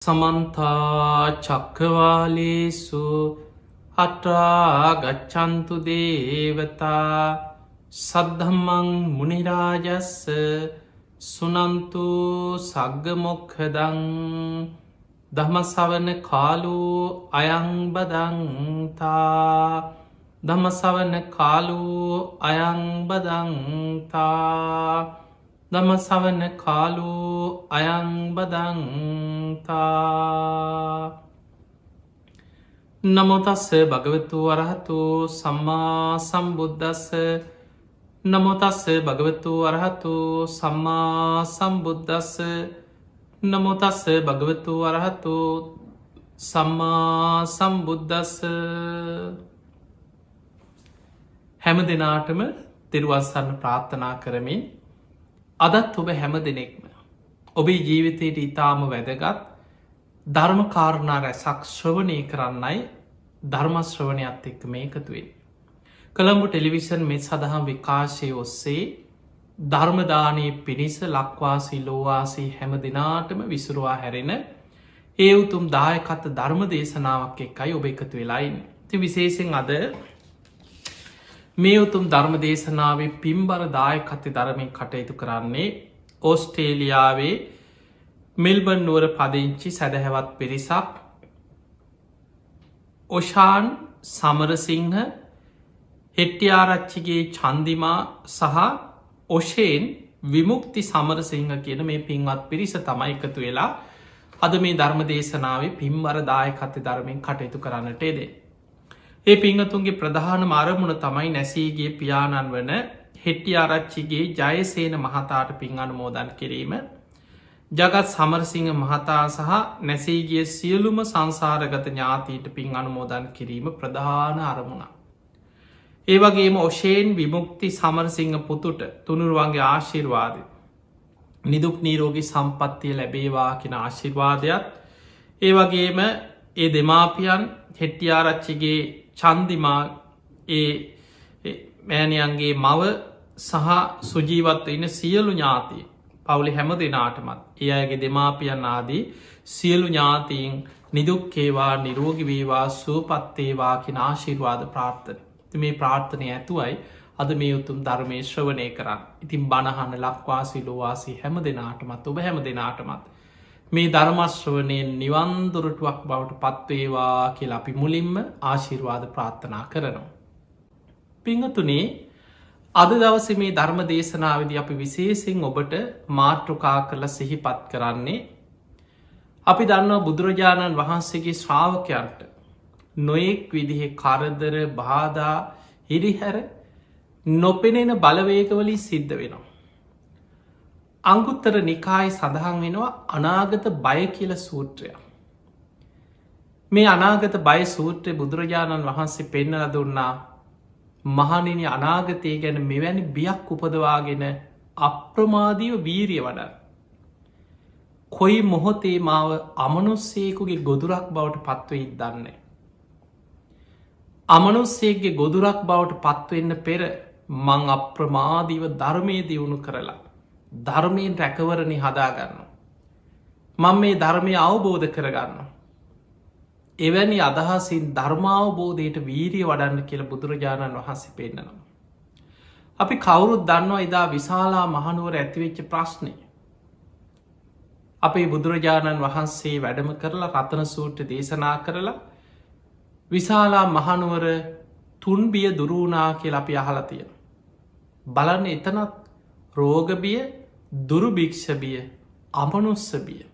සමන්තා චක්කවාලේසු අත්‍රා ගච්ඡන්තු දේවතා සද්ධම්මං මුනි රාජස්ස සුනන්තු සග්ග මොක්ඛදං ධම්ම ශ්‍රවණ කාලෝ අයං බදන්තා ධම්ම ශ්‍රවණ කාලෝ අයං බදන්තා ධම්ම ශ්‍රවණ කාලෝ අයං බදන්තා. නමෝ තස්ස භගවතු වරහතු සම්මා සම්බුද්දස්ස. නමෝ තස්ස භගවතු වරහතු සම්මා සම්බුද්දස්ස. නමෝ තස්ස භගවතු වරහතු සම්මා සම්බුද්දස්ස. හැම දිනාටම තෙරුවන් සරණ ප්‍රාර්ථනා කරමින් අදත් ඔබ හැම දෙනෙක්ම ඔබේ ජීවිතයට ඉතාම වැදගත් ධර්ම කාරණා රැසක් ශ්‍රවණය කරන්නයි ධර්මශ්‍රවණයත් එක්ක මේ එකතුවෙන්. කොළඹ ටෙලිවිෂන් මෙත් සදහම් විකාශය ඔස්සේ ධර්මදානයේ පිණිස ලක්වාසී ලෝවාසී හැම දිනාටම විසුරුවා හැරෙන ඒ උතුම් දායකත්ව ධර්ම දේශනාවක් එක්කයි ඔබ එකතු වෙලායින්. ති විශේෂෙන් අද මේ උතුම් ධර්ම දේශනාවේ පින්බර දායකත්ව ධර්මයෙන් කටයුතු කරන්නේ ඕස්ට්‍රේලියාවේ මෙල්බන් නුවර පදිංචි සැදැහැවත් පිරිසක් ඔෂාන් සමරසිංහ හෙට්ටිආරච්චිගේ චන්දිමා සහ ඔෂේන් විමුක්ති සමරසිංහ කියන මේ පින්වත් පිරිස තමයි එකතු වෙලා අද මේ ධර්ම දේශනාවේ පින්බර දායකත්ව ධර්මයෙන් කටයුතු කරන්නට යෙදේ. ඒ පිංහතුන්ගේ ප්‍රධාන අරමුණ තමයි නැසීගේ පියාණන් වන හෙට්ටිආරච්චිගේ ජයසේන මහතාට පින් අනුමෝදන් කිරීම, ජගත් සමරසිංහ මහතා සහ නැසීගේ සියලුම සංසාරගත ඥාතීට පින් අනුමෝදන් කිරීම ප්‍රධාන අරමුණ. ඒ වගේම ඔෂේන් විමුක්ති සමරසිංහ පුතුට තුනුරුවන්ගේ ආශිර්වාදය නිදුක් නීරෝගී සම්පත්තිය ලැබේවා කියෙන ආශිර්වාදයක්. ඒ වගේම ඒ දෙමාපියන් හෙට්ටිආරච්චිගේ චන්දිමා ඒ මෑණියන්ගේ මව සහ සුජීවත්ව ඉන්න සියලු ඥාතී පවුලි හැම දෙනාටමත් ඒ අයගේ දෙමාපියන් ආදී සියලු ඥාතීන් නිදුක්කේවා නිරෝගි වේවා සුවපත්තේවා කියෙන ආශිර්වාද ප්‍රාර්ථන. මේ ප්‍රාර්ථනය ඇතුවයි අද මේ උතුම් ධර්මය ශ්‍රවණය කරන්න. ඉතින් බණහන ලක්වාසී ලෝවාසී හැම දෙනාටමත් ඔබ හැම දෙනාටමත් මේ ධර්මශ්‍රවනයෙන් නිවන්දුරටුවක් බවට පත්වේවා කියලා අපි මුලින්ම ආශිර්වාද ප්‍රාර්ථනා කරනවා. පිංහතුනේ අද දවස මේ ධර්ම දේශනාවද අපි විශේසිෙන් ඔබට මාතෘකා කරලා සිහිපත් කරන්නේ අපි දන්නවා බුදුරජාණන් වහන්සේගේ ශ්‍රාවකයන්ට නොයෙක් විදිහ කරදර බාධා හිරිහැර නොපෙනෙන බලවේගවලින් සිද්ධ වෙනවා. අංගුත්තර නිකායි සඳහන් වෙනවා අනාගත බය කියල සූත්‍රය. මේ අනාගත බය සූත්‍රය බුදුරජාණන් වහන්සේ පෙන්නල දුන්නා මහනිනි අනාගතය ගැන මෙවැනි බියක් උපදවාගෙන අප්‍රමාදීව වීරිය වඩන්. කොයි මොහොතේ මාව අමනුස්සේකුගේ ගොදුරක් බවට පත්වයිත් දන්නේ. අමනුස්සේගේ ගොදුරක් බවට පත්වවෙන්න පෙර මං අප්‍රමාදීව ධර්මය දියුණු කරලා ධර්මයෙන් රැකවරණි හදාගන්න. මං මේ ධර්මය අවබෝධ කරගන්න. එවැනි අදහසින් ධර්මාවබෝධයට වීරිය වඩන්න කියල බුදුරජාණන් වහන්සේ පෙන්න්නනවා. අපි කවුරුත් දන්නවා එදා විශාලා මහනුවර ඇතිවෙච්ච ප්‍රශ්නය. අපේ බුදුරජාණන් වහන්සේ වැඩම කරලා රතන සූට්‍ර දේශනා කරලා විශාලා මහනුවර තුන්බිය දුරුණා කියල අපි අහලා තියෙන. බලන්න එතනත් රෝගබිය දුරුභික්ෂබිය අමනුස්සබිය.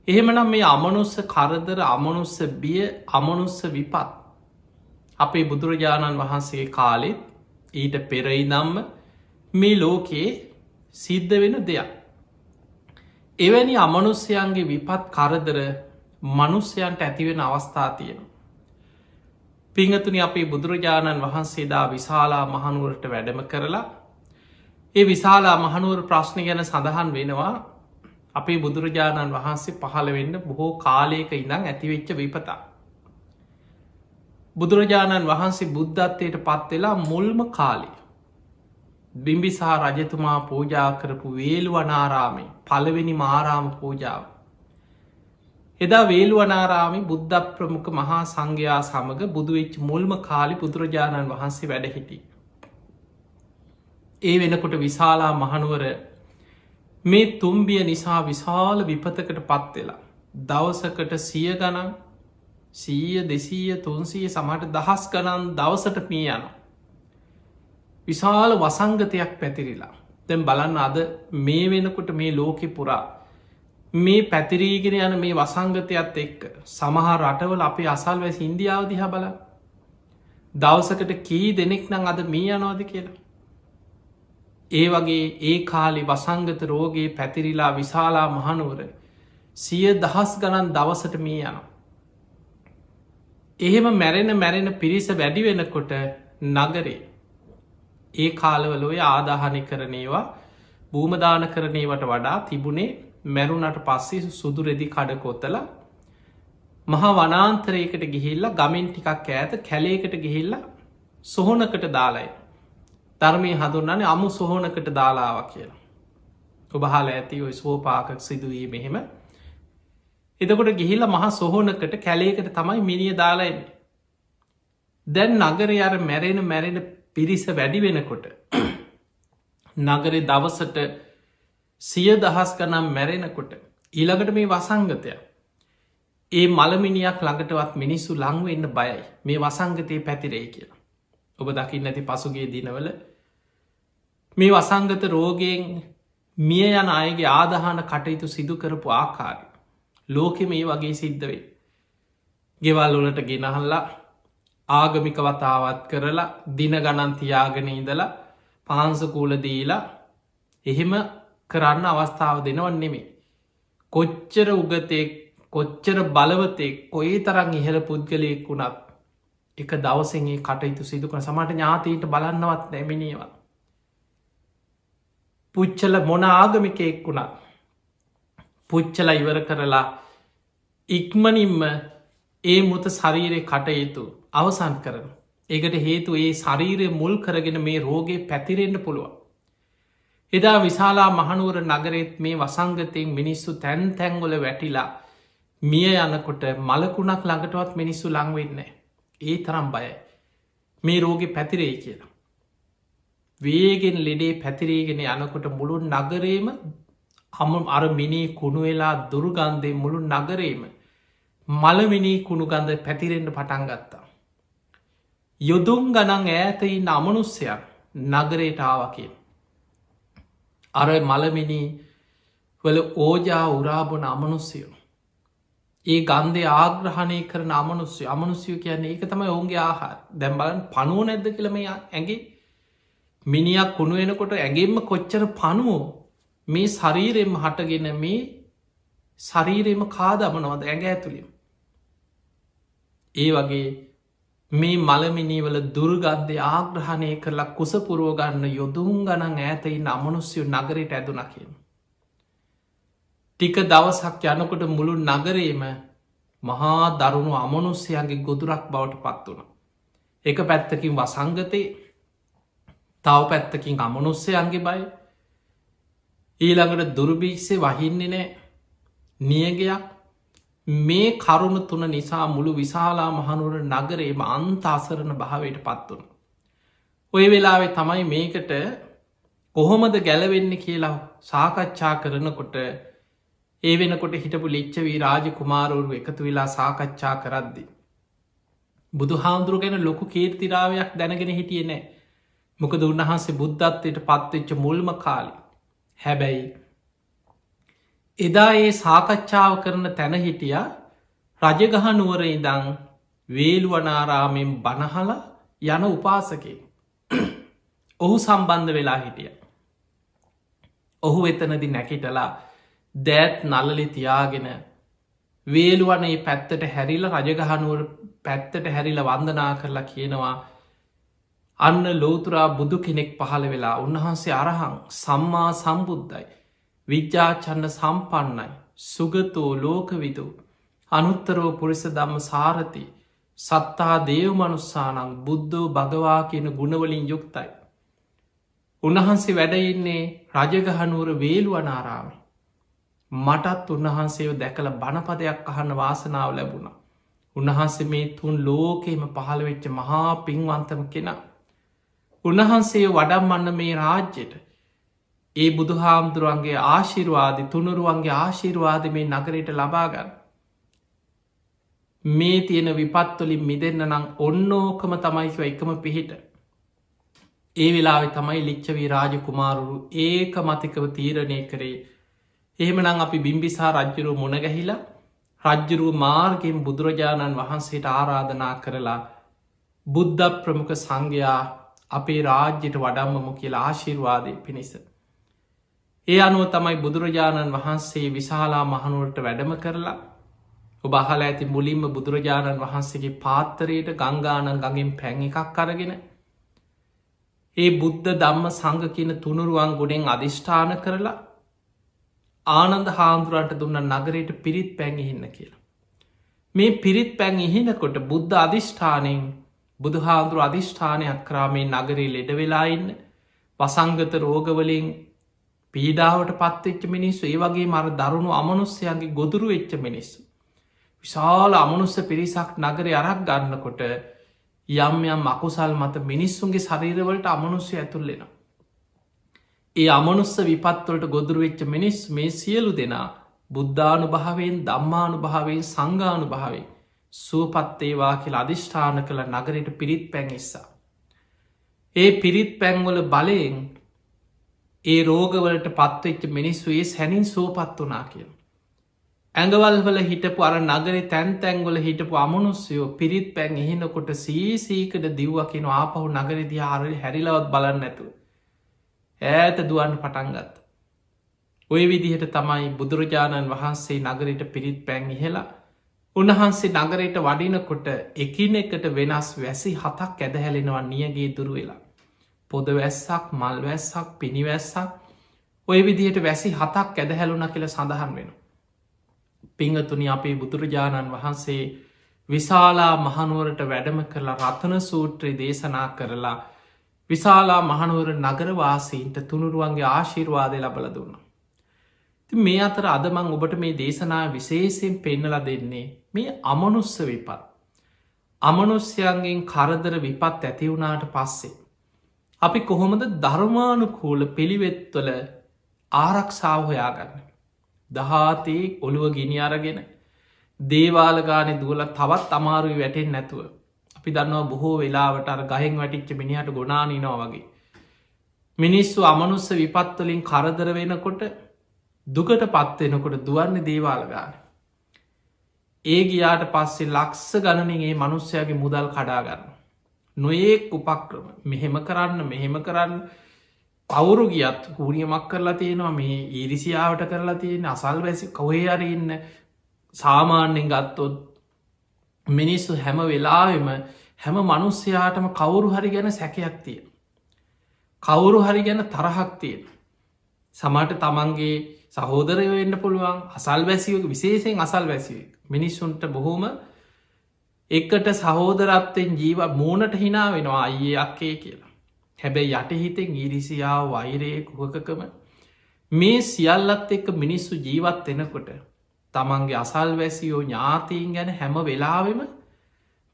එහෙමනම් මේ අමනුස්ස කරදර අමනුස්ස බිය අමනුස්ස විපත් අපේ බුදුරජාණන් වහන්සේ කාලෙත් ඊට පෙරයිදම්ම මේ ලෝකයේ සිද්ධ වෙන දෙයක්. එවැනි අමනුස්්‍යයන්ගේ විපත් කරදර මනුස්්‍යයන්ට ඇතිවෙන අවස්ථා තියෙන. පිංහතුනි අපේ බුදුරජාණන් වහන්සේදා විශාලා මහනුවරට වැඩම කරලා ඒ විශාලා මහනුවර ප්‍රශ්න ගැන සඳහන් වෙනවා අපේ බුදුරජාණන් වහන්සේ පහළ වෙන්න බොහෝ කාලයක ඉඳං ඇතිවෙච්ච විපතා. බුදුරජාණන් වහන්සේ බුද්ධත්වයට පත්වෙලා මුල්ම කාලය බිම්බිසාර රජතුමා පූජා කරපු වේළුවනාරාමේ පළවෙනි මාරාම පූජාව. එදා වේළුවනාරාමි බුද්ධ ප්‍රමුඛ මහා සංඝයා සමඟ බුදුවෙච් මුල්ම කාලි බුදුරජාණන් වහන්සේ වැඩ හිටි. ඒ වෙනකොට විශාලා මහනුවර මේ තුම්බිය නිසා විශාල විපතකට පත්වෙලා. දවසකට 100 ගණන් 100 200 300 සමහට දහස් ගණන් දවසට පිය යන. විශාල වසංගතයක් පැතිරිලා. දැන් බලන්න අද මේ වෙනකොට මේ ලෝකෙ පුරා මේ පැතිරීගෙන යන මේ වසංගතයත් එක්ක සමහා රටවල අපේ අසල්වැසි ඉන්දියාව දිහා බලන්න. දවසකට කී දෙනෙක් නම් අද මේ යනවාද කියලා. ඒ වගේ ඒ කාලි වසංගත රෝගයේ පැතිරිලා විශාලා මහනුවර 100,000 ගණන් දවසට මේ යනවා. එහෙම මැරෙන පිරිස වැඩි වෙනකොට නගරේ ඒ කාලවල ඔය ආදාහනය කරනේවා භූමදාන කරනේවට වඩා තිබුණේ මැරුණට පස්සේ සුදු රෙදි කඩකොත්තල මහා වනාන්තරයකට ගිහිල්ලා ගමෙන් ටිකක් ඈත කැලේකට ගිහිල්ලා සොහොනකට දාලයි. ධර්මය හඳුන්නන්නේ අමු සොහොනකට දාලාව කියලා. ඔබහල ඇති ඔය සෝපාකක් සිදුවී මෙහෙම. එතකොට ගිහිල්ල මහා සොහොනකට කැලේකට තමයි මිනිිය දාලාන්නේ. දැන් නගරය අර මැරෙන පිරිස වැඩි වෙනකොට නගරේ දවසට 100,000 ගනම් මැරෙනකොට ඊළඟට මේ වසංගතය ඒ මළමිනියක් ළඟටවත් මිනිස්සු ලංව එන්න බයයි මේ වසංගතය පැතිරේ කියලා. ඔබ දකින්න ඇති පසුගේ දිනවල මේ වසංගත රෝගයෙන් මිය යන අයගේ ආදාහන කටයුතු සිදු කරපු ආකාරය ලෝකෙ මේ වගේ සිද්ධ වේ. ගෙවල් වලට ගෙනහල්ලා ආගමික වතාවත් කරලා දින ගණන් තියාගෙන ඉඳලා පාන්සකූල දීලා එහෙම කරන්න අවස්ථාව දෙනවන් නෙමේ. කොච්චර උගතෙක් කොච්චර බලවතෙක් කොයි තරන් ඉහළ පුද්ගලයෙක් වුණත් එක දවසගේ කටයුතු සිදු කන සමට ඥාතීට බලන්නවත් නැමිනිවා. පුච්චල මොන ආගමිකයෙක් වුණා පුච්චල ඉවර කරලා ඉක්මනින්ම ඒ මුත ශරීරය කටයුතු අවසන් කරන. ඒකට හේතු ඒ ශරීරය මුල් කරගෙන මේ රෝගේ පැතිරෙන්න්න පුළුවන්. එදා විශාලා මහනුවර නගරෙත් මේ වසංගතයෙන් මිනිස්සු තැන් තැන්ගොල වැටිලා මිය යනකොට මලකුණක් ළඟටවත් මිනිස්සු ලංවෙන්නේ. ඒ තරම් බයයි මේ රෝගෙ පැතිරේ කියලා. වේගෙන් ලෙඩේ පැතිරේගෙන යනකොට මුළු නගරේම අර මිනී කුණු වෙලා දුරුගන්දේ මුළු නගරේම මළමිනී කුණු ගන්ද පැතිරෙන්ට පටන් ගත්තා. යොදුම් ගනන් ඈතයි අමනුස්්‍යයක් නගරයට ආවකින්. අර මළමිනී වල ඕජා උරාබොන අමනුස්්‍යයෝ. ඒ ගන්දය ආග්‍රහණය කරන අමනුස්්‍යයෝ කියන්නේ ඒක තමයි ඔවුන්ගේ ආහාර. දැම්බලන් පනුව නැද්ද කියලම ඇගේ මිනිියක් කුණු වෙනකොට ඇගේම කොච්චර පනුවෝ මේ ශරීරෙම හටගෙන මේ ශරීරෙම කාදමනවද ඇඟ ඇතුළින්. ඒ වගේ මේ මළමිනීවල දුර්ගන්ධය ආග්‍රහණය කරලා කුසපුරුවගන්න යොදුම් ගණන් ඇතයි අමනුස්්‍යයෝ නගරයට ඇදුන කියන. ටික දවසක් යනකොට මුළු නගරේම මහා දරුණු අමනුස්්‍යයන්ගේ ගොදුරක් බවට පත් වුණ. එක පැත්තකින් වසංගතේ තව පැත්තකින් අමනුස්්‍යයන්ගේ බයි ඊළඟට දුර්භීක්ෂේ වහින්නේ නෑ නියගයක් මේ කරුණු තුන නිසා මුළු විශාලා මහනුවර නගරේම අන්තාසරණ භාවයට පත් වුණ. ඔය වෙලාවෙ තමයි මේකට කොහොමද ගැලවෙන්න කියලා සාකච්ඡා කරනකොට ඒ වෙනකොට හිටපු ලිච්චවී රාජ කුමාරවරු එකතු වෙලා සාකච්ඡා කරද්දි. බුදු හාමුදුරු ගැන ලොකු කීර්තිරාවයක් දැනගෙන හිටිය නෑ. මොකද උන්වහන්සේ බුද්ධත්වයට පත්වෙච්ච මුල්ම කාලි. හැබැයි එදා ඒ සාකච්ඡාව කරන තැන හිටිය රජගහ නුවර ඉදං වේළුවනාරාමෙන් බණහල යන උපාසකේ. ඔහු සම්බන්ධ වෙලා හිටිය. ඔහු එතනදි නැකිටලා දෑත් නලලි තියාගෙන වේළුවනේ පැත්තට හැරිල රජගහනුවර පැත්තට හැරිල වන්දනා කරලා කියනවා අන්න ලෝතුරා බුදු කෙනෙක් පහළ වෙලා උන්වහන්සේ අරහං සම්මා සම්බුද්ධයි විද්‍යාචන්න සම්පන්නයි සුගතෝ ලෝකවිදු අනුත්තරෝ පුරිස දම්ම සාරති සත්තා දේවමනුස්සානං බුද්ධෝ භගවා කියන ගුණවලින් යුක්තයි. උන්වහන්සේ වැඩඉන්නේ රජගහනුවර වේළුවනාරාමි. මටත් උන්වහන්සේව දැකළ බණපදයක් අහන්න වාසනාව ලැබුණ. උන්වහන්සේ මේ තුන් ලෝකෙම පහළ වෙච්ච මහා පින්වන්තම කෙනා. උන්වහන්සේ වඩම්මන්න මේ රාජ්‍යයට ඒ බුදු හාමුදුරුවන්ගේ ආශිර්වාද තුනුරුවන්ගේ ආශිර්වාද මේ නගරයට ලබාගන්න. මේ තියෙන විපත්වලින් මිදන්න නම් ඔන්නෝකම තමයිව එකම පිහිට. ඒ වෙලාවෙ තමයි ලිච්චවී රාජ කුමාරුරු ඒක මතිකව තීරණය කරේ. එහෙමනං අපි බිම්බිසා රජ්ජුරුව මුණගැහිලා රජ්ජුරුව මාර්ගෙන් බුදුරජාණන් වහන්සේට ආරාධනා කරලා බුද්ධ ප්‍රමුඛ සංඝයා අපේ රාජ්‍යයට වඩම්මමු කියලා ආශිර්වාදය පිණිස. ඒ අනුව තමයි බුදුරජාණන් වහන්සේ විශාලා මහනුවරට වැඩම කරලා ඔබහල ඇති මුලින්ම බුදුරජාණන් වහන්සේගේ පාත්තරයට ගංගානන් ගඟෙන් පැන් එකක් අරගෙන ඒ බුද්ධ ධම්ම සංඝ කියන තුනුරුවන් ගුණෙන් අධිෂ්ඨාන කරලා ආනන්ද හාමුදුරන්ට දුන්න නගරයට පිරිත් පැන් ඉහින්න කියලා. මේ පිරිත් පැන් ඉහිනකොට බුද්ධ අධිෂ්ඨානයෙන් බුදු හාමුදුරු අධිෂ්ඨානයක් කරාමේ නගරේ ලෙඩ වෙලාඉන්න වසංගත රෝගවලින් පීඩාවට පත්වෙච්ච මිනිස්සු ඒ වගේ මර දරුණු අමනුස්්‍යයන්ගේ ගොදුරු වෙච්ච මිනිස්සු. විශාල අමනුස්ස පිරිසක් නගර අරක් ගන්නකොට යම් යම් අකුසල් මත මිනිස්සුන්ගේ ශරීරවලට අමනුස්්‍ය ඇතුල්ලෙන. ඒ අමනුස්ස විපත්වලට ගොදුරු වෙච්ච මිනිස් මේ සියලු දෙනා බුද්ධානු භාවයෙන් දම්මානු භාවයෙන් සංගානු භාවේ සුවපත්තේවා කියලා අධිෂ්ඨාන කළ නගරයට පිරිත් පැන් ඉස්සා. ඒ පිරිත් පැන්වල බලයෙන් ඒ රෝගවලට පත්වෙච්ච මිනිස්සු ඒ සැනින් සුවපත් වනා කියල. ඇඟවල්වල හිටපු අර නගර තැන්තැන්ගොල හිටපු අමනුස්යෝ පිරිත් පැන් එහෙනකොට සීසීකට දිව්වකින ආපහු නගරදි ආරලි හැරිලවත් බලන්න ඇතුව. ඈත දුවන් පටන්ගත්. ඔය විදිහට තමයි බුදුරජාණන් වහන්සේ නගරයට පිරිත් පැන් ඉහෙලා උන්වහන්සේ නගරයට වඩිනකොට එකිනෙකට වෙනස් වැසි හතක් ඇදහැලෙනවා නියගේ දුරු වෙලා. පොද වැස්සක් මල් වැස්සක් පිණිවැස්සක් ඔය විදිහට වැසි හතක් ඇදහැලුන කියල සඳහන් වෙන. පිංහතුනි අපේ බුදුරජාණන් වහන්සේ විශාලා මහනුවරට වැඩම කරලා රතන සූත්‍රය දේශනා කරලා විශාලා මහනුවර නගරවාසීන්ට තුනුරුවන්ගේ ආශිර්වාදය ලබල දුන්න. මේ අතර අදමං ඔබට මේ දේශනා විශේෂයෙන් පෙන්නල දෙන්නේ මේ අමනුස්ස විපත්. අමනුස්්‍යයන්ගෙන් කරදර විපත් ඇතිවුණාට පස්සේ. අපි කොහොමද ධර්මානුකූල පිළිවෙත්වල ආරක්ෂාව හොයාගන්න. දහතේ ඔළුව ගිනි අරගෙන දේවාලගානෙ දුවල තවත් අමාරුයි වැටෙන් නැතුව. අපි දන්නවා බොහෝ වෙලාවට අර ගහෙන් වැටිච්ච මිනිහට ගොනානිනවා වගේ. මිනිස්සු අමනුස්ස විපත්වලින් කරදර වෙනකොට දුකට පත්වෙනකොට දුවන්න දේවාලගාන. ඒ ගියාට පස්සේ ලක්ස ගණනගේ මනුස්්‍යයාගේ මුදල් කඩාගන්න. නොඒක් උපක්‍රම මෙහෙම කරන්න පවුරු ගියත් හූනියමක් කරලා තියෙනවා මේ ඊරිසියාවට කරලා තියෙන අසල් වැසි කොහේ අරඉන්න සාමාන්‍යෙන් ගත්තොත් මිනිස්සු හැම වෙලාවෙම හැම මනුස්්‍යයාටම කවුරු හරි ගැන සැකයක් තියෙන. කවුරු හරි ගැන තරහක් තියෙන. සමට තමන්ගේ සහෝදරය වෙන්න පුළුවන් අසල් වැසියක විශේෂෙන් අසල් වැසිය මිනිස්සුන්ට බොහෝම එකට සහෝදරත්තෙන් ජීව මූනට හිනා වෙනවා අයේ අක්කේ කියලා. හැබැයි යටහිතෙන් ඉරිසියාව වෛරය කුහකකම මේ සියල්ලත් එක්ක මිනිස්සු ජීවත් එනකොට තමන්ගේ අසල් වැසියෝ ඥාතීන් ගැන හැම වෙලාවෙම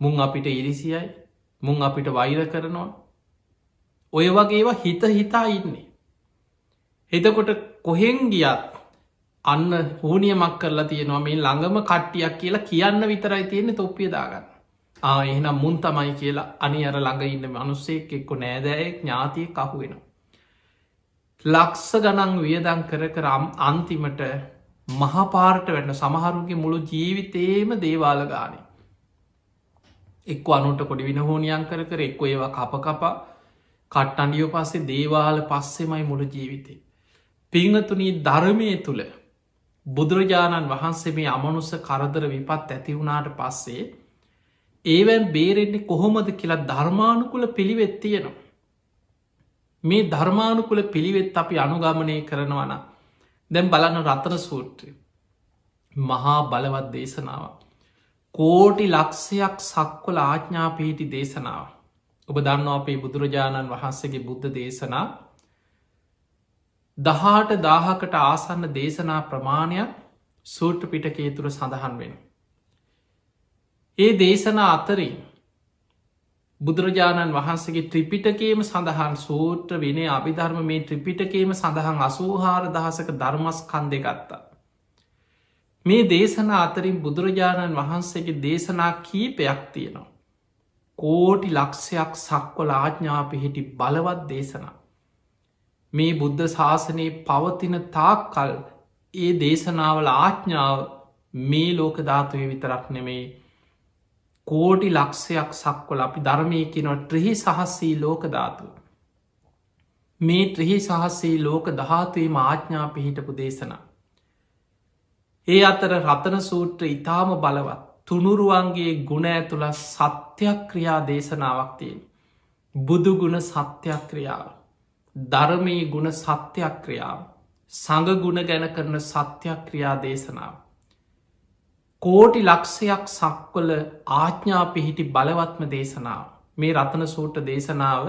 මුං අපිට ඉරිසියයි මුං අපිට වෛර කරනවා ඔය වගේවා හිත හිතා ඉන්නේ. එතකොට කොහෙන් ගියත් අන්න හෝනියමක් කරලා තියෙනවා මේ ළඟම කට්ටියක් කියලා කියන්න විතරයි තියෙන්නේ තොප්පිය දාගන්න. එහෙනම් මුන් තමයි කියලා අනි අර ළඟ ඉන්න මනුස්සෙක් එක්කො නෑදෑයෙක් ඥාතිය කහු වෙනවා. ලක්ස ගනන් වියදන් කර අන්තිමට මහපාරට වැටන සමහරුගේ මුළු ජීවිතේම දේවාල ගානේ. එක්ක අනුට කොඩි වින හෝනියන් කර එක්කො ඒවා කපකපා කට්ටන්ඩියෝ පස්සේ දේවාල පස්සෙමයි මුළු ජීවිතේ. පිංහතුනී ධර්මය තුළ බුදුරජාණන් වහන්සේ මේ අමනුස්ස කරදර විපත් ඇති වුණාට පස්සේ ඒවැන් බේරෙන්නේ කොහොමද කියලා ධර්මානුකුල පිළිවෙත් තියෙනවා. මේ ධර්මානුකුල පිළිවෙත් අපි අනුගමනය කරනවන දැම් බලන්න රතන සූත්‍රය මහා බලවත් දේශනාව කෝටි ලක්ෂයක් සක්වල ආඥාපීටි දේශනාව. ඔබ දන්නවා අපේ බුදුරජාණන් වහන්සේගේ බුද්ධ දේශනා 18,000කට ආසන්න දේශනා ප්‍රමාණයක් සූත්‍ර පිටකයේ තුර සඳහන් වෙන. ඒ දේශනා අතරින් බුදුරජාණන් වහන්සේගේ ත්‍රිපිටකයේම සඳහන් සූත්‍ර විනය අභිධර්ම මේ ත්‍රිපිටකයේම සඳහන් 84,000ක ධර්මස්කන්ධය ගත්තා. මේ දේශනා අතරින් බුදුරජාණන් වහන්සේගේ දේශනා කීපයක් තියෙනවා. කෝටි ලක්ෂයක් සක්වල ආඥා පිහිටි බලවත් දේශනා. මේ බුද්ධ ශාසනයේ පවතින තාක් කල් ඒ දේශනාවල ආඥාව මේ ලෝක ධාතුවේ විතරක් නෙමෙයි කෝටි ලක්ෂයක් සක්වල අපි ධර්මය කියනව ත්‍රිහි සහස්සී ලෝක ධාතුව. මේ ත්‍රිහි සහස්සී ලෝක ධාතුවේම ආඥා පිහිටපු දේශනා. ඒ අතර රතන සූත්‍ර ඉතාම බලවත් තුනුරුවන්ගේ ගුණ ඇතුළ සත්‍යක්‍රියා දේශනාවක් තියෙන. බුදුගුණ සත්‍යක්‍රියාව. ධර්මී ගුණ සත්‍යක්‍රියාව. සඟගුණ ගැන කරන සත්‍යක්‍රියා දේශනාව. කෝටි ලක්ෂයක් සක්වල ආඥා පිහිටි බලවත්ම දේශනාව. මේ රතන සූට්‍ර දේශනාව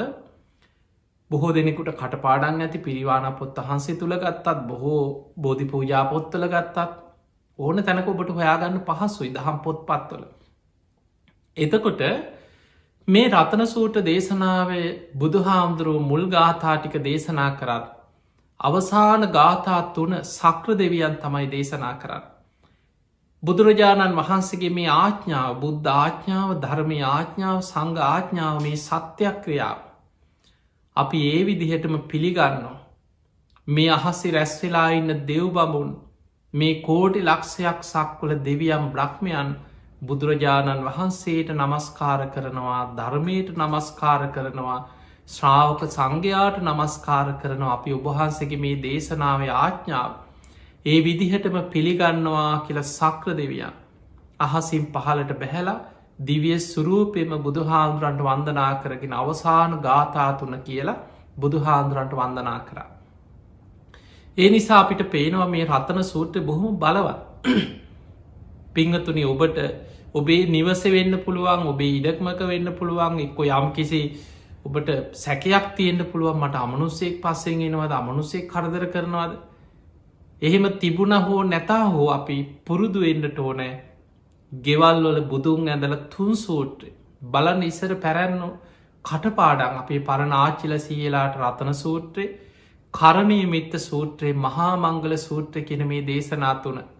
බොහෝ දෙනෙකුට කටපාඩන් ඇති පිරිවාන පොත් වහන්සේ තුළ ගත්තත් බොහෝ බෝධි පූජා පොත්තල ගත්තත් ඕන තැනක ඔබට හොයාගන්න පහසුයි දහම් පොත් පත්වල. එතකොට මේ රතන සූට්‍ර දේශනාවේ බුදු හාමුදුරුව මුල් ගාථාටික දේශනා කරත් අවසාන ගාථා 3 සක්‍ර දෙවියන් තමයි දේශනා කරන්න. බුදුරජාණන් වහන්සේගේ මේ ආඥාව බුද්ධ ආඥාව ධර්මය ආඥාව සංඝ ආඥාව මේ සත්‍යක්‍රියාව. අපි ඒ විදිහටම පිළිගන්නවා. මේ අහසි රැස්වෙලා ඉන්න දෙව් බඹුන් මේ කෝටි ලක්ෂයක් සක්වල දෙවියම් බ්‍රහ්මයන් බුදුරජාණන් වහන්සේට නමස්කාර කරනවා ධර්මයට නමස්කාර කරනවා ශ්‍රාවක සංඝයාට නමස්කාර කරනවා අපි ඔබහන්සේගේ මේ දේශනාවේ ආඥාව ඒ විදිහටම පිළිගන්නවා කියල සක්‍ර දෙවියන් අහසින් පහලට බැහැලා දිවිය සුරූපයම බුදුහාන්දුරන්ට වන්දනා කරගෙන අවසාන ගාථා 3 කියලා බුදුහාන්දුරන්ට වන්දනා කරා. ඒ නිසා අපිට පේනවා මේ රතන සූත්‍රය බොහොම බලවත්. පිංහතුනි ඔබට ඔබේ නිවස වෙන්න පුළුවන් ඔබේ ඉඩක්මක වෙන්න පුළුවන් එක්කො යම් කිසි ඔබට සැකයක් තියෙන්න්න පුළුවන් මට අමනුස්සෙක් පස්සෙන් එනවද අමනුස්සෙක් කරදර කරනවාද එහෙම තිබුණ හෝ නැතා හෝ අපි පුරුදු එන්නට ඕනෑ ගෙවල්වල බුදුන් ඇඳල 3 සූත්‍රය බලන් ඉස්සර පැරැන්නු කටපාඩන් අපේ පරණ ආච්චිල සීලාට රතන සූත්‍රය කරණී මිත්ත සූත්‍රයේ මහා මංගල සූත්‍ර කියන මේ දේශනා 3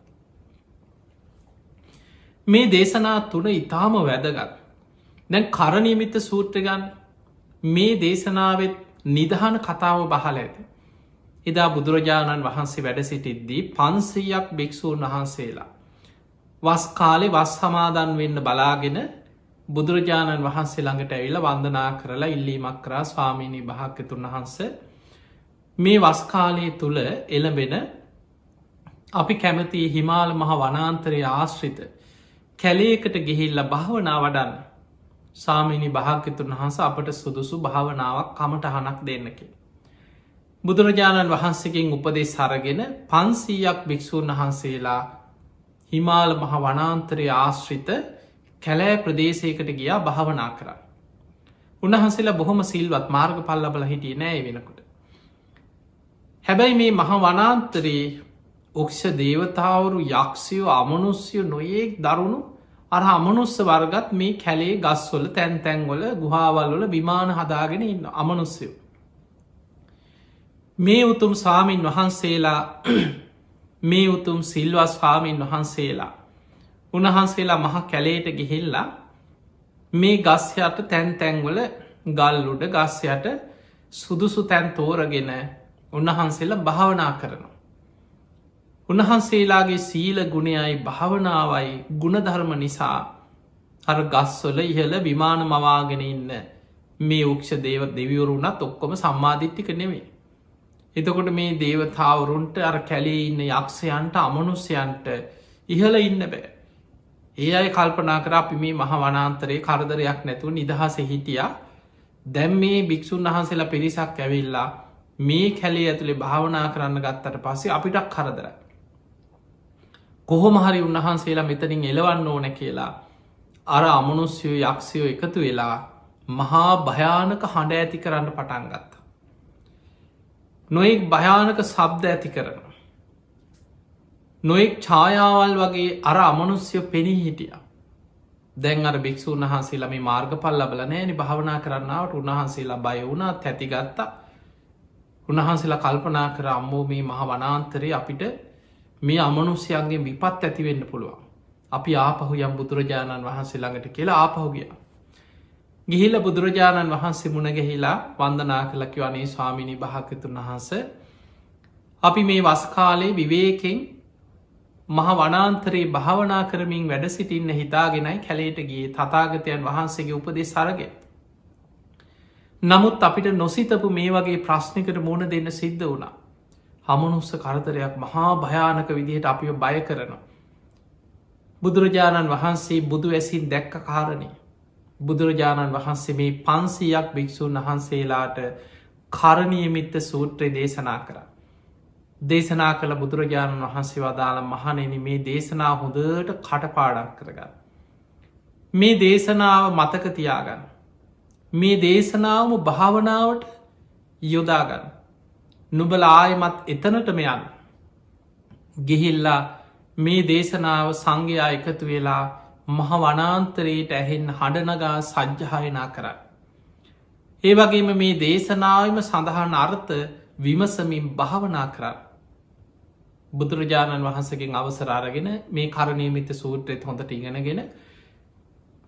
මේ දේශනා 3 ඉතාම වැදගත්. දැන් කරණීමිත්ත සූත්‍ර ගන්න මේ දේශනාවත් නිදහන කතාව බහල ඇති. එදා බුදුරජාණන් වහන්සේ වැඩ සිටිද්දී 500ක් භික්‍ෂූන් වහන්සේලා. වස් කාලෙ වස් සමාදන් වෙන්න බලාගෙන බුදුරජාණන් වහන්සේ ළඟට ඇවිල්ල වන්දනා කරලා ඉල්ලීමක් කරා ස්වාමීණී භාග්‍යතුන් වහන්ස මේ වස්කාලය තුළ එළඹෙන අපි කැමති හිමාල මහ වනාන්තරය ආශ්‍රිත කැලේකට ගෙහිල්ල භාවනා වඩන්න සාමීනි භාග්‍යතුන් වහන්ස අපට සුදුසු භාවනාවක් කමටහනක් දෙන්නකි. බුදුරජාණන් වහන්සේකින් උපදෙස් අරගෙන 500ක් භික්‍ෂූන් වහන්සේලා හිමාල මහ වනාන්තරය ආශ්‍රිත කැලෑ ප්‍රදේශයකට ගියා භාවනා කරා. උන්වහන්සේලා බොහොම සිල්වත් මාර්ග පල්ලබල හිටිය නෑ වෙනකොට. හැබැයි මේ මහ වනාන්තරයේ ඔක්ෂ දේවතාවරු යක්ෂයෝ අමනුස්්‍යයෝ නොයෙක් දරුණු අර අමනුස්ස වර්ගත් මේ කැලේ ගස්වල තැන් තැන්වල ගුහාවල්වල විමාන හදාගෙන ඉන්න අමනුස්්‍යයෝ. මේ උතුම් ස්වාමීන් වහන්සේලා මේ උතුම් සිල්වස් ස්වාමීන් වහන්සේලා උන්වහන්සේලා මහ කැලේට ගිහිල්ලා මේ ගස්යට තැන් තැන්වල ගල්ලුඩ ගස්යට සුදුසු තැන් තෝරගෙන උන්වහන්සේලා භාවනා කරනවා. උන්වහන්සේලාගේ සීල ගුණයයි භාවනාවයි ගුණධර්ම නිසා අර ගස්වල ඉහළ විමාන මවාගෙන ඉන්න මේ උක්ෂ දේව දෙවිවරුණත් ඔක්කොම සම්මාධිට්ටික නෙවේ. එතකොට මේ දේවතාවරුන්ට අර කැලේ ඉන්න යක්ෂයන්ට අමනුස්්‍යයන්ට ඉහල ඉන්න බෑ. ඒ අයි කල්පනා කර අපි මේ මහ වනාන්තරයේ කරදරයක් නැතුව නිදහස හිටිය දැම් මේ භික්‍ෂූන් වහන්සේලා පිරිසක් ඇවිල්ලා මේ කැලේ ඇතුළේ භාවනා කරන්න ගත්තට පස්සේ අපිටක් කරදර. කොහොම හරි උන්වහන්සේලා මෙතනින් එලවන්න ඕන කියලා අර අමනුස්්‍යයෝ යක්ෂයෝ එකතු වෙලා මහා භයානක හඬ ඇති කරන්න පටන් ගත්ත. නොයෙක් භයානක සබ්ද ඇති කරන. නොයෙක් ඡායාවල් වගේ අර අමනුස්්‍යය පෙනී හිටිය. දැන් අර භික්‍ෂූන් වහන්සේලා මේ මාර්ගපල් ලබල නෑනි භාවනා කරන්නාවට උන්වහන්සේලා බය වුණා තැතිගත්තා. උන්වහන්සේලා කල්පනා කර අම්මෝ මේ මහ වනාන්තරය අපිට මේ අමනුස්්‍යයන්ගේ විපත් ඇතිවෙන්න පුළුවන්. අපි ආපහු යම් බුදුරජාණන් වහන්සේ ළඟට කියලා ආපහු ගිය. ගිහිල බුදුරජාණන් වහන්සේ මුණගැහිලා වන්දනා කළකි වනේ ස්වාමිනී භාග්‍යතුන් වහන්ස අපි මේ වස්කාලේ විවේකෙන් මහ වනාන්තරයේ භාවනා කරමින් වැඩ සිටින්න හිතාගෙනයි කැලේට ගිය තථාගතයන් වහන්සේගේ උපදෙස් අරගෙන. නමුත් අපිට නොසිතපු මේ වගේ ප්‍රශ්නකට මුණ දෙන්න සිද්ධ වුණා. අමනුස්ස කරදරයක් මහා භයානක විදිහට අපිව බය කරනවා. බුදුරජාණන් වහන්සේ බුදු ඇසින් දැක්ක කාරණය. බුදුරජාණන් වහන්සේ මේ 500ක් භික්‍ෂූන් වහන්සේලාට කරණීයමිත්ත සූත්‍රය දේශනා කර. දේශනා කළ බුදුරජාණන් වහන්සේ වදාළ මහනෙන මේ දේශනා හොඳට කටපාඩක් කරගන්න. මේ දේශනාව මතකතියාගන්න. මේ දේශනාවම භාවනාවට යොදාගන්න. නුබල ආයමත් එතනටම යන්න. ගිහිල්ලා මේ දේශනාව සංඝයා එකතු වෙලා මහ වනාන්තරයට ඇහෙන් හඬනගා සජ්්‍යහයනා කරන්න. ඒ වගේම මේ දේශනාවම සඳහන් අර්ථ විමසමින් භාවනා කරන්න. බුදුරජාණන් වහන්සකින් අවසරාරගෙන මේ කරණීමිත සූත්‍රයත් හොඳට ඉගෙනගෙන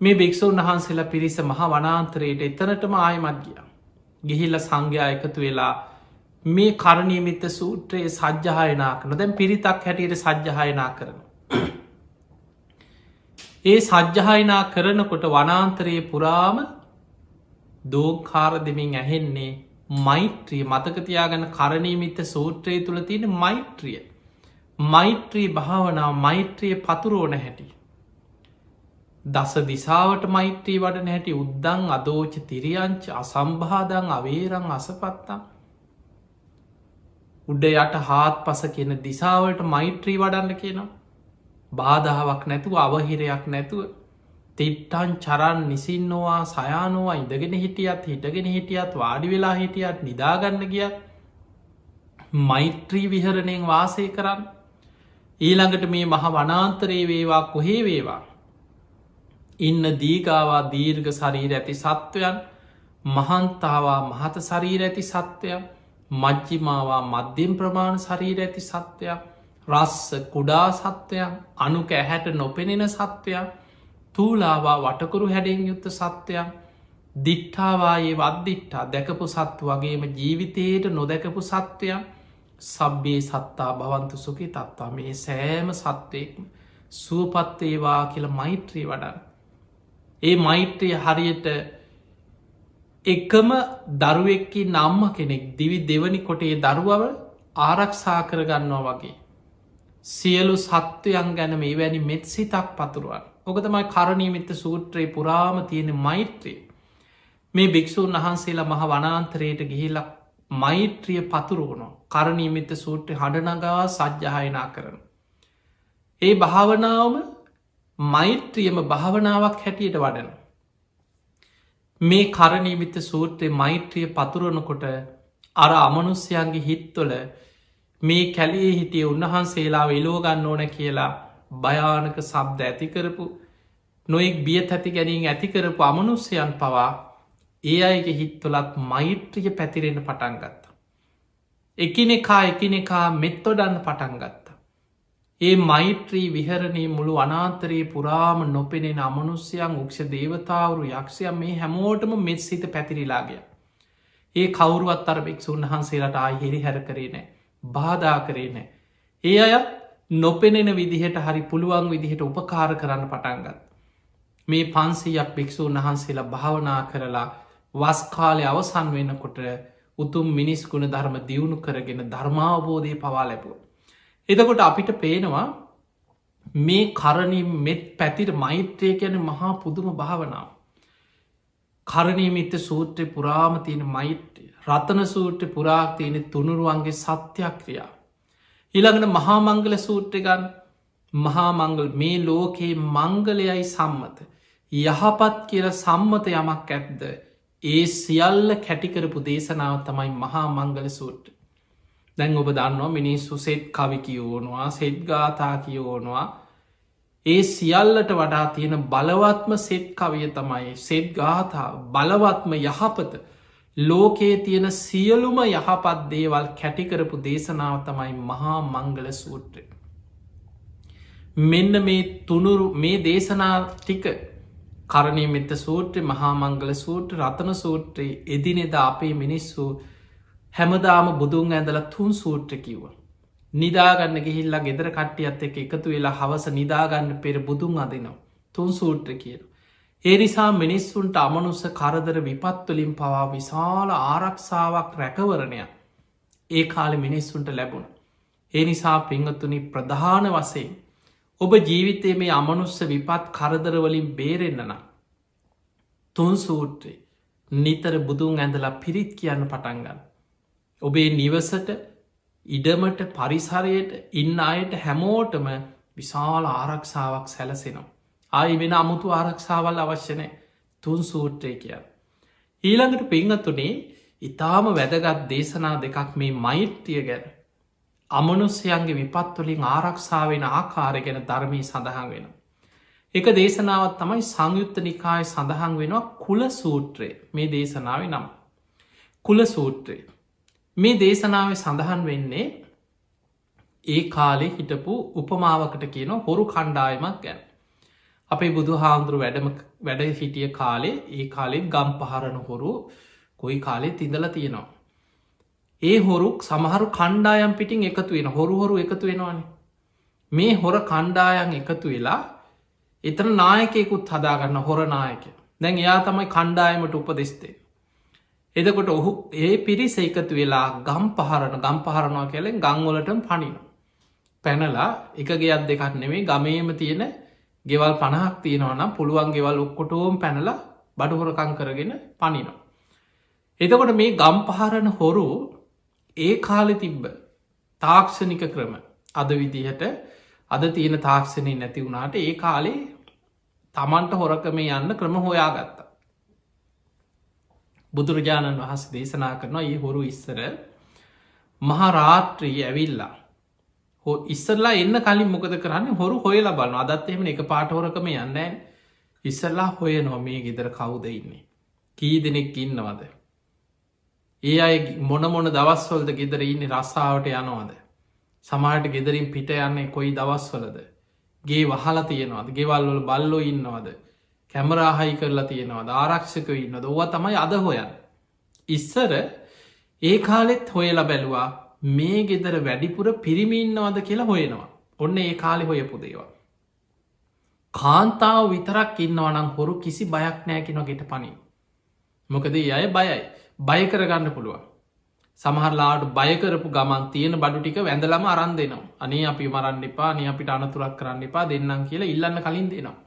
මේ භික්‍ෂූන් වහන්සේලා පිරිස මහ වනාන්තරයට එතනටම ආයමත් ගිය. ගිහිල්ල සංඝයා එකතු වෙලා මේ කරණීමිත සූත්‍රයේ සජ්්‍යහයනා කරන දැන් පිරිතක් හැටියට සජ්්‍යහයනා කරන. ඒ සජ්්‍යහයනා කරනකොට වනාන්තරයේ පුරාම දෝකාර දෙමින් ඇහෙන්නේ මෛත්‍රිය මතකතියාගන්න කරණීමිත සූත්‍රය තුළ තියෙන මෛත්‍රිය. මෛත්‍රී භාවනාව මෛත්‍රිය පතුරෝන හැටි. දස දිසාවට මෛත්‍රී වඩන හැටි උද්දං අදෝච තිරියංච අසම්භාදං අවේරං අසපත්තා. උඩ යට හාත් පස කියන දිසාවලට මෛත්‍රී වඩන්න කියනවා. බාධාවක් නැතුව අවහිරයක් නැතුව තිට්ටන් චරන් නිසින්නවා සයානවා ඉඳගෙන හිටියත් හිටගෙන හිටියත් වාඩි වෙලා හිටියත් නිදාගන්න ගියත් මෛත්‍රී විහරණයෙන් වාසය කරන්න. ඊළඟට මේ මහ වනාන්තරයේ වේවා කොහේ වේවා ඉන්න දීගාවා දීර්ඝ ශරීර ඇති සත්වයන් මහන්තාවා මහත ශරීර ඇති සත්වයන් මජ්ජිමාවා මධ්‍යම් ප්‍රමාණ ශරීර ඇති සත්වයක් රස්ස කුඩා සත්වයක් අනුක ඇහැට නොපෙනෙන සත්වයක් තූලාවා වටකුරු හැඩෙන් යුත්ත සත්වයක් දිට්ඨාවායේ වද්දිට්ටා දැකපු සත්තු වගේම ජීවිතයට නොදැකපු සත්වයක් සබ්බේ සත්තා භවන්තු සුකි තත්වා මේ සෑම සත්වයෙක්ම සුවපත්තේවා කියල මෛත්‍රී වඩන්. ඒ මෛත්‍රිය හරියට එකම දරුවෙක්කි නම්ම කෙනෙක් දිවි දෙවනි කොටේ දරුවව ආරක්ෂා කරගන්නවා වගේ. සියලු සත්වයන් ගැන මේ වැනි මෙත් සිතක් පතුරුවන්. ඕකතමයි කරණීමිත්ත සූත්‍රයේ පුරාම තියෙන මෛත්‍රී. මේ භික්‍ෂූන් වහන්සේලා මහ වනාන්තරයට ගිහිල්ල මෛත්‍රිය පතුරුවනො කරණීමිත්ත සූත්‍රය හඬනගා සජ්්‍යහයනා කරන. ඒ භාවනාවම මෛත්‍රියම භාවනාවක් හැටියට වඩන. මේ කරණීමිත සූත්‍රය මෛත්‍රිය පතුරනකොට අර අමනුස්්‍යයන්ගේ හිත්වල මේ කැලේ හිටිය උන්වහන්සේලා වෙලෝගන්න ඕන කියලා භයානක සබ්ද ඇතිකරපු නොෙක් බිය ඇති ගැනින් ඇතිකරපු අමනුස්්‍යයන් පවා ඒ අයගේ හිත්වලත් මෛත්‍රිය පැතිරෙන පටන්ගත්ත. එකිනෙකා මෙත්තොඩන්න පටන්ගත්ත. ඒ මෛත්‍රී විහරණයේ මුළු අනාන්තරයේ පුරාම නොපෙනෙන අමනුස්්‍යයන් උක්ෂ දේවතාවරු යක්ෂයන් මේ හැමෝටම මෙත් සිත පැතිරිලාගිය. ඒ කවරුවත් අර භික්‍ෂූන් වහන්සේලට ආහිරි හැර කරේ නෑ බාධා කරේ නෑ. ඒ අයත් නොපෙනෙන විදිහට හරි පුළුවන් විදිහට උපකාර කරන්න පටන්ගත්. මේ 500ක් භික්‍ෂූන් වහන්සේලා භාවනා කරලා වස්කාලය අවසන් වෙනකොට උතුම් මිනිස් ගුණ ධර්ම දියුණු කරගෙන ධර්මාවබෝධය පවා ලැබුව. එදකොට අපිට පේනවා මේ කරණී මෙත් පැතිර මෛත්‍රය කියන මහා පුදුම භාවනාව. කරණීමිත්ත සූත්‍රය පුරාම තියෙන මෛත්‍රය රතන සූත්‍රය පුරා තියෙන තුනුරුවන්ගේ සත්‍යක්‍රියා. ඊළඟට මහා මංගල සූත්‍රගන් මහා මංගල් මේ ලෝකයේ මංගලයයි සම්මත යහපත් කියල සම්මත යමක් ඇත්ද ඒ සියල්ල කැටිකරපු දේශනාව තමයි මහා මංගල සූත්‍ර. දැන් ඔබ දන්නවා මිනිස්සු සෙත් කවි කියෝනවා සෙත් ගාථා කියෝනවා ඒ සියල්ලට වඩා තියෙන බලවත්ම සෙත් කවිය තමයි සෙත් ගාථා බලවත්ම යහපත ලෝකයේ තියෙන සියලුම යහපත් දේවල් කැටිකරපු දේශනාව තමයි මහා මංගල සූත්‍රය. මෙන්න මේ තුනුරු මේ දේශනා ටික කරණය මෙත්ත සූත්‍රය මහා මංගල සූත්‍ර රතන සූත්‍රයේ එදිනෙද අපේ මිනිස්සු හැමදාම බුදුන් ඇඳල 3 සූත්‍ර කිව්ව. නිදාගන්න ගිහිල්ලා ගෙදර කට්ටියත් එක එකතු වෙලා හවස නිදාගන්න පෙර බුදුන් අදිනවා 3 සූත්‍ර කියන. ඒ නිසා මිනිස්සුන්ට අමනුස්ස කරදර විපත්වලින් පවා විශාල ආරක්ෂාවක් රැකවරණයක් ඒ කාලෙ මිනිස්සුන්ට ලැබුණ. ඒ නිසා පිංහතුනි ප්‍රධාන වසයෙන් ඔබ ජීවිතය මේ අමනුස්ස විපත් කරදරවලින් බේරෙන්න්නන 3 සූත්‍රයේ නිතර බුදුන් ඇඳලා පිරිත් කියන්න පටන්ගන්න. ඔබේ නිවසට ඉඩමට පරිසරයට ඉන්න අයට හැමෝටම විශාල ආරක්ෂාවක් සැලසෙනවා. ආයි වෙන අමුතු ආරක්ෂාවල් අවශ්‍යනය 3 සූත්‍රය කිය. ඊළඟට පිංහතුනේ ඉතාම වැදගත් දේශනා දෙකක් මේ මෛත්‍රිය ගැන අමනුස්්‍යයන්ගේ විපත්වලින් ආරක්ෂාවෙන ආකාරය ගැන ධර්මී සඳහන් වෙන. එක දේශනාවත් තමයි සංයුත්ත නිකාය සඳහන් වෙනවා කුල සූත්‍රය මේ දේශනාව නම්. කුල සූත්‍රය. මේ දේශනාව සඳහන් වෙන්නේ ඒ කාලෙ හිටපු උපමාවකට කියන හොරු කණ්ඩායමක් ගැන. අපේ බුදු හාමුදුරු වැඩ හිටිය කාලේ ඒ කාලෙත් ගම් පහරණ හොරු කොයි කාලෙත් ඉඳල තියෙනවා. ඒ හොරුක් සමහරු කණ්ඩායම් පිටින් එකතු වෙන හොරු එකතු වෙනවාන. මේ හොර කණ්ඩායන් එකතු වෙලා එතන නායකෙකුත් හදාගන්න හොර නායක දැන් එයා තමයි කණ්ඩායමට උපදෙස්තේ. එදකොට ඔහු ඒ පිරිස එකතු වෙලා ගම් පහරනවා කැලෙන් ගංවලට පනින. පැනලා එකගේ අත් දෙකක් නෙමේ ගමේම තියෙන ගෙවල් 50ක් තියෙනවනම් පුළුවන් ගෙවල් ඔක්කොටෝම් පැනලා බඩුහොරකං කරගෙන පනිනවා. එතකොට මේ ගම් පහරණ හොරු ඒ කාලෙ තිබ්බ තාක්ෂණික ක්‍රම අද විදිහට අද තියෙන තාක්ෂණය නැති වුණාට ඒ කාලේ තමන්ට හොරකම යන්න ක්‍රම හොයා ගත්තා. බුදුරජාණන් වහස දේශනා කරනවා ඒ හොරු ඉස්සර මහරාත්‍රී ඇවිල්ලා ඉස්සරලා එන්න කලින් මොකද කරන්න හොරු හොයලා බලන්න අදත් එහෙම එක පාටහොරකම යන්න ඉස්සරලා හොයනවා මේ ගෙදර කවුද ඉන්නේ කී දෙනෙක් ඉන්නවද ඒ අය මොන දවස්වලද ගෙදර ඉන්නේ රස්සාාවට යනවාද සමාට ගෙදරින් පිට යන්නේ කොයි දවස්වලද ගේ වහලා තියෙනවාද ගෙවල්වල බල්ලෝ ඉන්නවද කැමරාහයි කරලා තියෙනවාද ආරක්ෂක ඉන්න දොව තමයි අද හොයන් ඉස්සර ඒ කාලෙත් හොයලා බැලවා මේ ගෙදර වැඩිපුර පිරිමින්නවද කියලා හොයනවා ඔන්න ඒ කාලෙ හොයපු දේවා කාන්තාව විතරක් ඉන්නවනම් හොරු කිසි බයක් නෑකිනො ගෙට පනින් මොකද අය බයයි බය කරගන්න පුළුවන් සමහරලාට බයකරපු ගමන් තියෙන බඩු ටික වැඳලම අරන් දෙනවා අනේ අපි මරන්න එපා නිය අපිට අනතුරක් කරන්න එපා දෙන්නම් කියලා ඉල්ලන්න කලින් දෙනවා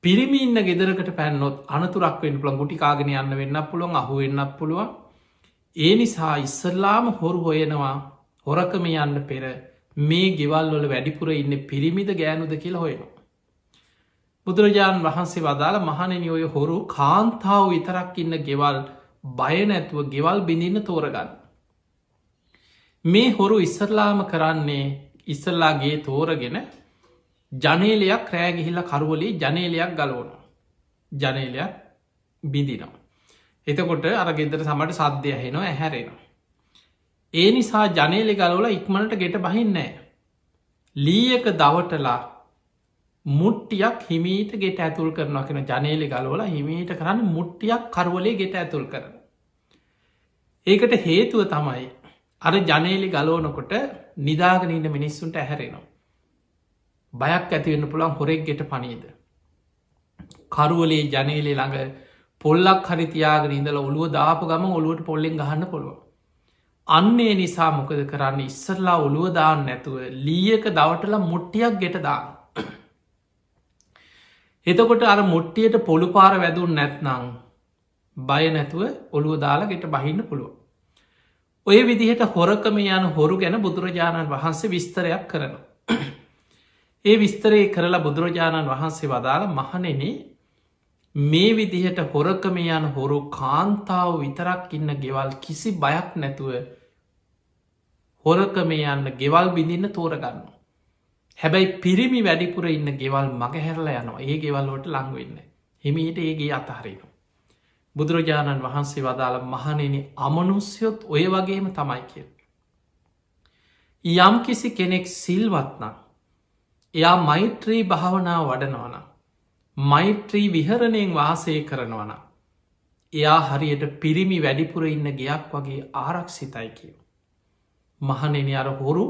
පිරිමි ඉන්න ගෙදරකට පැන්නොත් අනතුරක් වෙන්න පුළුවන් ගුටි කාගෙන යන්න වෙන්න පුළුවන් අහු වෙන්නත් පුළුවන් ඒ නිසා ඉස්සල්ලාම හොරු හොයනවා හොරකම යන්න පෙර මේ ගෙවල් වල වැඩිපුර ඉන්න පිරිමිද ගෑනුද කියලා හොයනවා බුදුරජාණන් වහන්සේ වදාළ මහණෙනි ඔය හොරු කාන්තාව විතරක් ඉන්න ගෙවල් බය නැතුව ගෙවල් බිඳින්න තෝරගන්න මේ හොරු ඉස්සරලාම කරන්නේ ඉස්සල්ලාගේ තෝරගෙන ජනේලයක් රෑගිහිල්ල කරුවලේ ජනේලයක් ගලෝන ජනේලයක් බිඳිනවා එතකොට අර ගෙදර සමට සද්ධය හෙනවා ඇහැරෙනවා ඒ නිසා ජනේලෙ ගලෝල ඉක්මනට ගෙට බහින්නෑ ලීයක දවටලා මුට්ටියක් හිමීට ගෙට ඇතුල් කරනවා කෙන ජනේලෙ ගලෝල හිමීට කරන්න මුට්ටියක් කරුවලේ ගෙට ඇතුල් කරන ඒකට හේතුව තමයි අර ජනේලි ගලෝනකොට නිදාගනන්න මිනිස්සුන්ට ඇහැරෙනවා බයක් ඇතිවෙන්න පුළන් හොරෙක් ගෙට පනීද කරුවලේ ජනේලේ ළඟ පොල්ලක් හරිතියාගෙන ඉඳල ඔළුව දාපු ගම ඔළුවට පොල්ලෙන් ගහන්න පුළුව අන්නේ නිසා මොකද කරන්න ඉස්සරලා ඔළුව දාන්න නැතුව ලීයක දවටල මුට්ටියක් ගෙට දාන්න එතකොට අර මුට්ටියට පොළු පාර වැදුන් නැත්නං බය නැතුව ඔළුව දාලා ගෙට බහින්න පුළුව ඔය විදිහට හොරකම යන හොරු ගැන බුදුරජාණන් වහන්සේ විස්තරයක් කරන ඒ විස්තරේ කරලා බුදුරජාණන් වහන්සේ වදාළ මහනෙන මේ විදිහට හොරකම යන හොරු කාන්තාව විතරක් ඉන්න ගෙවල් කිසි බයක් නැතුව හොරකමේ යන්න ගෙවල් බිඳින්න තෝරගන්න. හැබැයි පිරිමි වැඩිපුර ඉන්න ගෙවල් මගහැරලා යනවා ඒ ගෙවල්ලෝට ලංවෙන්න. හිමිහිට ඒගේ අතහරිනවා. බුදුරජාණන් වහන්සේ වදාළ මහනෙන අමනුස්්‍යයොත් ඔය වගේම තමයි කිය. යම් කිසි කෙනෙක් සිල්වත්නම් එයා මෛත්‍රී භාවනාව වඩනවන. මෛත්‍රී විහරණයෙන් වාසය කරනවන. එයා හරියට පිරිමි වැඩිපුර ඉන්න ගෙයක් වගේ ආරක්ෂිතයි කියව. මහනෙන අර හොරු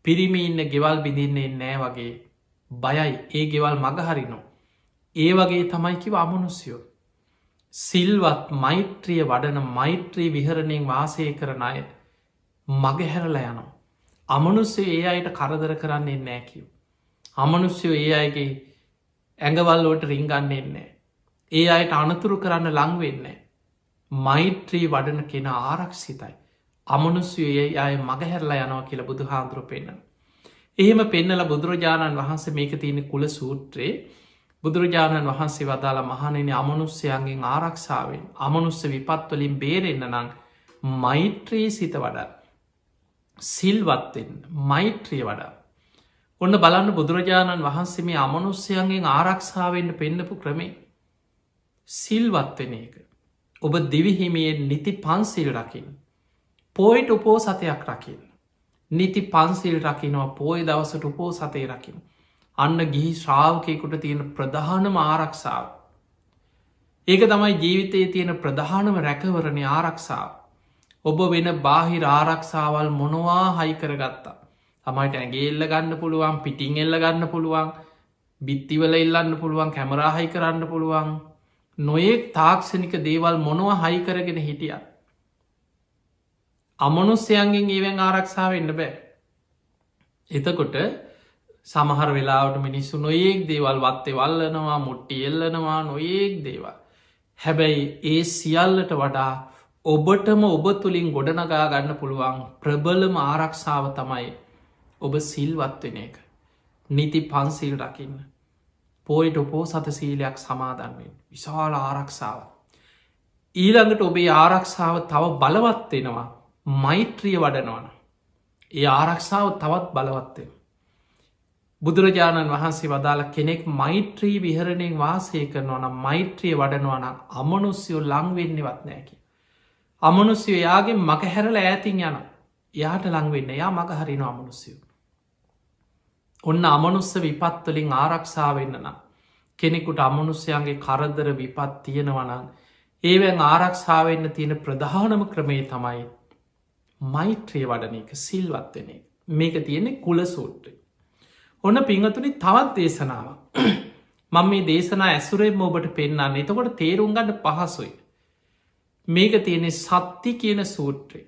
පිරිමි ඉන්න ගෙවල් බිඳින්නේ නෑ වගේ බයයි ඒ ගෙවල් මගහරිනෝ. ඒ වගේ තමයිකිව අමනුස්යෝ. සිල්වත් මෛත්‍රිය වඩන මෛත්‍රී විහරණයෙන් වාසය කරන අය මගහැරල යනවා. අමනුස්්‍යය ඒ අයට කරදර කරන්නේ නෑකිව. අමනුස්්‍යයෝ ඒ අයගේ ඇඟවල්ලෝට රිංගන්න එන්නේ. ඒ අයට අනතුරු කරන්න ලංවෙන්නේ. මෛත්‍රී වඩන කෙන ආරක්ෂිතයි. අමනුස්්‍යයේ අය මගහැරලා යනවා කියල බුදු හාන්දුර පෙන්න්න. එහෙම පෙන්නල බුදුරජාණන් වහන්සේ මේක තියෙන කුල සූත්‍රයේ බුදුරජාණන් වහන්සේ වදාළ මහනෙන අමනුස්්‍යයන්ගෙන් ආරක්ෂාවෙන් අමනුස්්‍ය විපත්වලින් බේරෙන්න්න නං මෛත්‍රී සිත වඩා සිල්වත්තෙන් මෛත්‍රිය වඩා. ඔන්න බලන්න බුදුරජාණන් වහන්සේ මේ අමනුස්්‍යයන්ගෙන් ආරක්ෂාවෙන්ට පෙන්නපු ක්‍රමේ සිල්වත්වෙන එක. ඔබ දිවිහිමියෙන් නිති පන්සිල් රකිින්. පෝයිට උපෝ සතයක් රකිින්. නිති පන්සිල් රකිනවා පෝය දවසට උපෝ සතය රකිින්. අන්න ගිහි ශ්‍රාවකයකුට තියෙන ප්‍රධානම ආරක්ෂාව. ඒක තමයි ජීවිතයේ තියෙන ප්‍රධානම රැකවරණය ආරක්ෂාව. ඔබ වෙන බාහිර ආරක්ෂාවල් මොනවා හයි කරගත්තා. තමයිට ඇගේ එල්ල ගන්න පුළුවන් පිටිං එල්ල ගන්න පුළුවන් බිත්තිවල එල්ලන්න පුළුවන් කැමරාහයි කරන්න පුළුවන් නොයෙක් තාක්ෂණික දේවල් මොනවා හයි කරගෙන හිටිය. අමනුස්්‍යයන්ගෙන් ඒවැන් ආරක්ෂාව එන්න බෑ. එතකොට සමහර වෙලාවට මිනිස්සු නොයෙක් දේවල් වත්තේ වල්ලනවා මුට්ටි එල්ලනවා නොයෙක් දේවල්. හැබැයි ඒ සියල්ලට වඩා ඔබටම ඔබ තුළින් ගොඩනගා ගන්න පුළුවන් ප්‍රබලම ආරක්ෂාව තමයි ඔබ සිල්වත්වෙන එක. නිති පන්සිල් රකින්න. පෝයිට උපෝ සත සීලයක් සමාදන්වෙන් විශාල ආරක්ෂාව. ඊළඟට ඔබේ ආරක්ෂාව තව බලවත්වෙනවා මෛත්‍රිය වඩනවන. ඒ ආරක්ෂාව තවත් බලවත්වෙන. බුදුරජාණන් වහන්සේ වදාළ කෙනෙක් මෛත්‍රී විහරණයෙන් වාසය කරනවන මෛත්‍රිය වඩනවන අමනුස්්‍යයෝ ලංවෙන්නවත් නෑකි. අමනුස්්‍යය යාගේ මක හැරල ඇතින් යන යාට ලංවෙන්න යා මක හරින අමනුස්්‍යයෝ. ඔන්න අමනුස්ස විපත්වලින් ආරක්ෂාවෙන්න නම් කෙනෙකුට අමනුස්්‍යයන්ගේ කරදර විපත් තියෙනවනන් ඒවැන් ආරක්ෂාවෙන්න තියෙන ප්‍රධානම ක්‍රමේ තමයි මෛත්‍රිය වඩන එක සිල්වත්වෙන එක. මේක තියෙනෙ කුල සූට්‍රය. ඔන්න පිංහතුනි තවත් දේශනාව. මං මේ දේශනා ඇසුරෙන් ඔබට පෙන්න්න එතකොට තේරුම් ගන්න පහසුයි. මේක තියෙනෙ සත්ති කියන සූත්‍රය.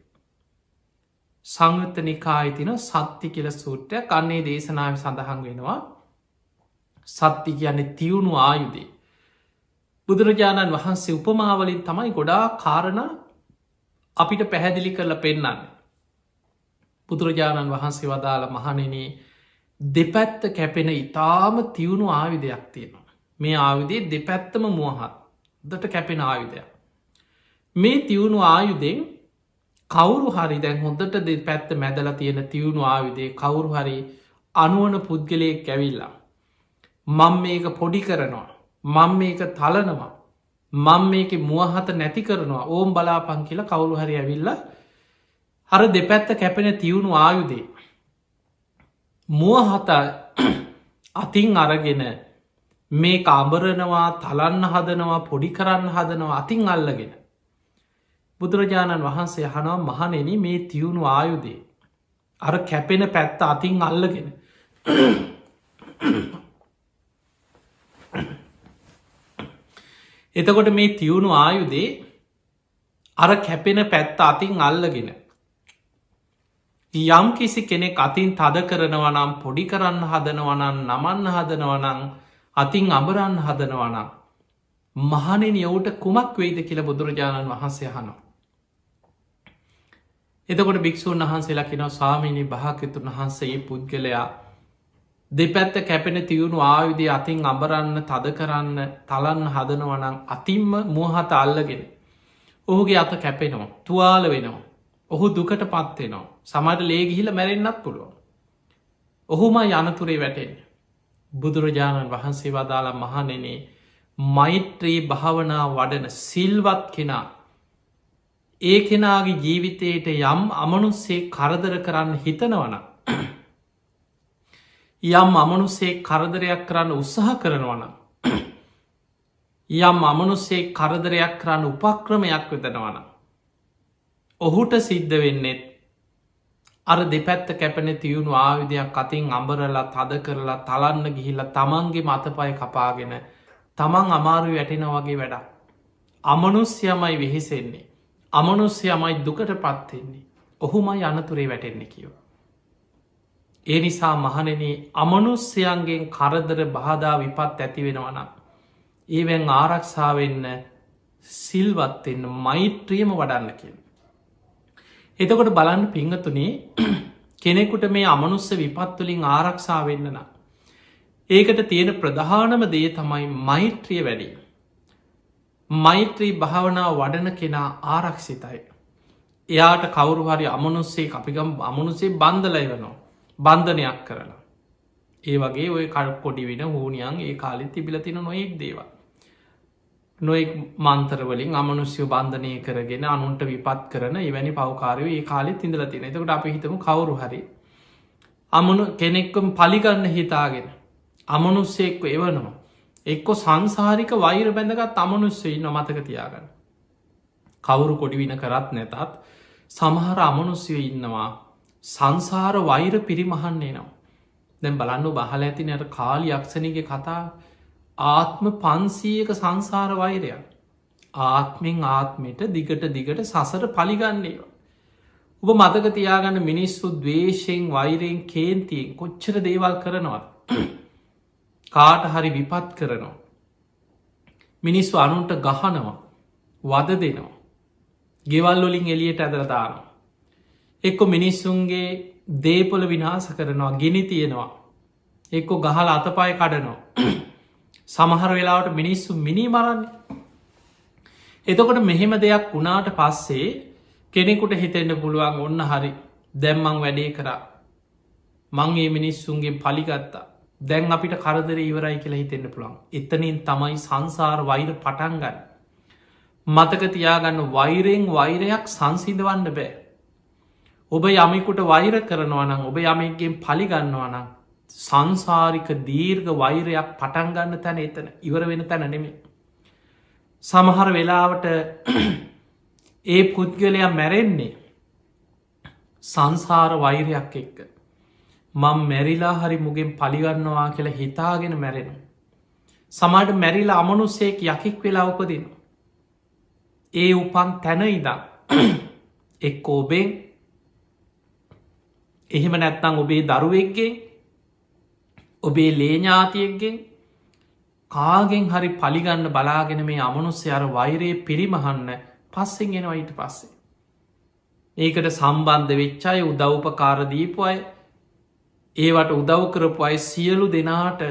සංයුත්ත නිකායිතින සත්ති කියල සූත්‍රයක් අන්නේ දේශනාව සඳහන් වෙනවා. සත්ති කියන්නේ තියුණු ආයුදේ. බුදුරජාණන් වහන්සේ උපමාවලින් තමයි ගොඩා කාරණ අපිට පැහැදිලි කරල පෙන්නන්න. බුදුරජාණන් වහන්සේ වදාළ මහනෙනේ දෙපැත්ත කැපෙන ඉතාම තියුණු ආයුධයක් තියෙනවා. මේ ආයුදේ දෙපැත්තම මුවහත් දට කැපෙන ආයුධයක්. මේ තියුණු ආයුදෙන් කවුරු හරි දැන් හොඳට දෙ පැත්ත මැදල තියෙන තියුණු ආයුදේ කවුරු හරි අනුවන පුද්ගලයෙක් ඇවිල්ලා. මං මේක පොඩි කරනවා. මං මේක තලනවා. මං මේක මුවහත නැති කරනවා ඕම් බලාපන් කියලා කවුරු හරි ඇවිල්ල හර දෙපැත්ත කැපෙන තියුණු ආයුදේ. මුවහත අතින් අරගෙන මේ අඹරනවා තලන්න හදනවා පොඩි කරන්න හදනවා අතින් අල්ලගෙන. බුදුරජාණන් වහන්සේ හනවා මහනෙන මේ තියුණු ආයුදේ. අර කැපෙන පැත්ත අතින් අල්ලගෙන. එතකොට මේ තියුණු ආයුදේ අර කැපෙන පැත්ත අතින් අල්ලගෙන. යම් කිසි කෙනෙක් අතින් තද කරනවනම් පොඩි කරන්න හදනවනන් නමන්න හදනවනං අතින් අඹරන්න හදනවනම් මහනෙන යවට කුමක් වෙයිද කියල බුදුරජාණන් වහන්සේ හනවා. එතකොට භික්‍ෂූන් වහන්සේලා කියෙන ස්වාමීණී භාකතුන් වහන්සේ පුද්ගලයා දෙපැත්ත කැපෙන තියුණු ආයුදේ අතින් අඹරන්න තද කරන්න තලන්න හදනවනං අතින්ම මුවහත අල්ලගෙන ඔහුගේ අත කැපෙනවා තුවාල වෙනවා ඔහු දුකට පත්වෙනවා. සමට ලේගිහිල මැරෙන්න්නත් පුළුවන්. ඔහුම යනතුරේ වැටෙන්. බුදුරජාණන් වහන්සේ වදාලා මහනෙනේ මෛත්‍රී භාවනා වඩන සිල්වත් කෙනා ඒ කෙනාගේ ජීවිතයට යම් අමනුස්සේ කරදර කරන්න හිතනවන යම් අමනුස්සේ කරදරයක් කරන්න උත්සාහ කරනවන යම් අමනුස්සේ කරදරයක් කරන්න උපක්‍රමයක් වෙතනවන ඔහුට සිද්ධ වෙන්නෙත් අර දෙපැත්ත කැපෙන තියුණු ආයුධයක් අතින් අඹරලා තද කරලා තලන්න ගිහිල්ල තමන්ගේ මතපය කපාගෙන තමන් අමාරු වැටෙන වගේ වැඩක්. අමනුස්්‍යයමයි වෙහෙසෙන්නේ. අමනුස්්‍යයමයි දුකට පත්වෙන්නේ. ඔහුමයි අනතුරේ වැටෙන්නේ කියව. ඒ නිසා මහනෙන අමනුස්්‍යයන්ගෙන් කරදර බාධා විපත් ඇති වෙනවන. ඒවැන් ආරක්ෂාවෙන්න සිල්වත්වෙන්න මෛත්‍රියම වඩන්න කිය. එතකොට බලන්න පිංහතුනේ කෙනෙකුට මේ අමනුස්ස විපත්තුලින් ආරක්ෂා වෙන්න නම්. ඒකට තියෙන ප්‍රධානම දේ තමයි මෛත්‍රිය වැඩි. මෛත්‍රී භාවනාව වඩන කෙනා ආරක්ෂිතයි. එයාට කවුරු හරි අමනුස්සේ අපිගම් අමනුසේ බන්ධලයි වනවා. බන්ධනයක් කරලා. ඒ වගේ ඔය කොඩි වෙන හූනියන් ඒ කාලෙ තිබිලතින නොයෙක් දේවා. නොෙක් මන්තරවලින් අමනුස්්‍යය බන්ධනය කරගෙන අනුන්ට විපත් කරන එවැනි පවකාරය ඒ කාලෙත් ඉඳල තියෙන. එතකට අපි හිතම කවරු හරි. අමනු කෙනෙක්කම පලිගන්න හිතාගෙන. අමනුස්සෙක්ව එවනවා. එක්කො සංසාරික වෛර බැඳගත් අමනුස්්‍යයි නොමතක තියාගන්න. කවුරු කොඩිවින කරත් නැතත් සමහර අමනුස්්‍යය ඉන්නවා සංසාර වෛර පිරිමහන්නේ නම්. දැම් බලන්නු බහල ඇතිනයට කාලි යක්ෂණගේ කතා ආත්ම 500ක සංසාර වෛරයක්. ආත්මෙන් ආත්මයට දිගට සසර පලිගන්නේ. ඔබ මතක තියාගන්න මිනිස්සු දවේශයෙන් වෛරයෙන් කේන්තියෙන් කොච්චර දේවල් කරනවා. කාට හරි විපත් කරනවා. මිනිස්සු අනුන්ට ගහනවා වද දෙනවා. ගෙවල්ලොලින් එලියට ඇදරදානවා. එක්කො මිනිස්සුන්ගේ දේපොල විනාස කරනවා ගිනි තියෙනවා. එක්කො ගහල අතපාය කඩනවා. සමහර වෙලාවට මිනිස්සු මිනි මරන්නේ. එතකොට මෙහෙම දෙයක් වුණාට පස්සේ කෙනෙකුට හිතෙන්න්න පුළුවන් ඔන්න හරි දැම්මං වැඩේ කරා. මංගේ මිනිස්සුන්ගේ පලිගත්තා. දැන් අපිට කරදර ඉවරයි කියලා හිතෙන්න්න පුළන්. එතනින් තමයි සංසාර වෛර පටන්ගන්න. මතක තියාගන්න වෛරයෙන් වෛරයක් සංසිදවන්න බෑ. ඔබ යමෙකුට වෛර කරනවනම් ඔබ යමෙක්ගෙන් පලිගන්නවනම් සංසාරික දීර්ඝ වෛරයක් පටන්ගන්න තැන එතන ඉවර වෙන තැන නෙමේ. සමහර වෙලාවට ඒ පුද්ගලයා මැරෙන්නේ සංසාර වෛරයක් එක්ක. මං මැරිලා හරි මුගෙන් පලිගන්නවා කියලා හිතාගෙන මැරෙන. සමට මැරිලා අමනුස්සේක් යකික් වෙලා උපදින. ඒ උපන් තැන ඉදා එක් ඔබෙන් එහෙම නැත්නම් ඔබේ දරුවෙක්ගේ ඔබේ ලේඥාතියෙක්ගෙන් කාගෙන් හරි පලිගන්න බලාගෙන මේ අමනුස්්‍ය අර වෛරයේ පිරිමහන්න පස්සෙන් එනවා ඊට පස්සේ. ඒකට සම්බන්ධ වෙච්චාය උදව්පකාර දීපු අය ඒවට උදව් කරපු අයි සියලු දෙනාට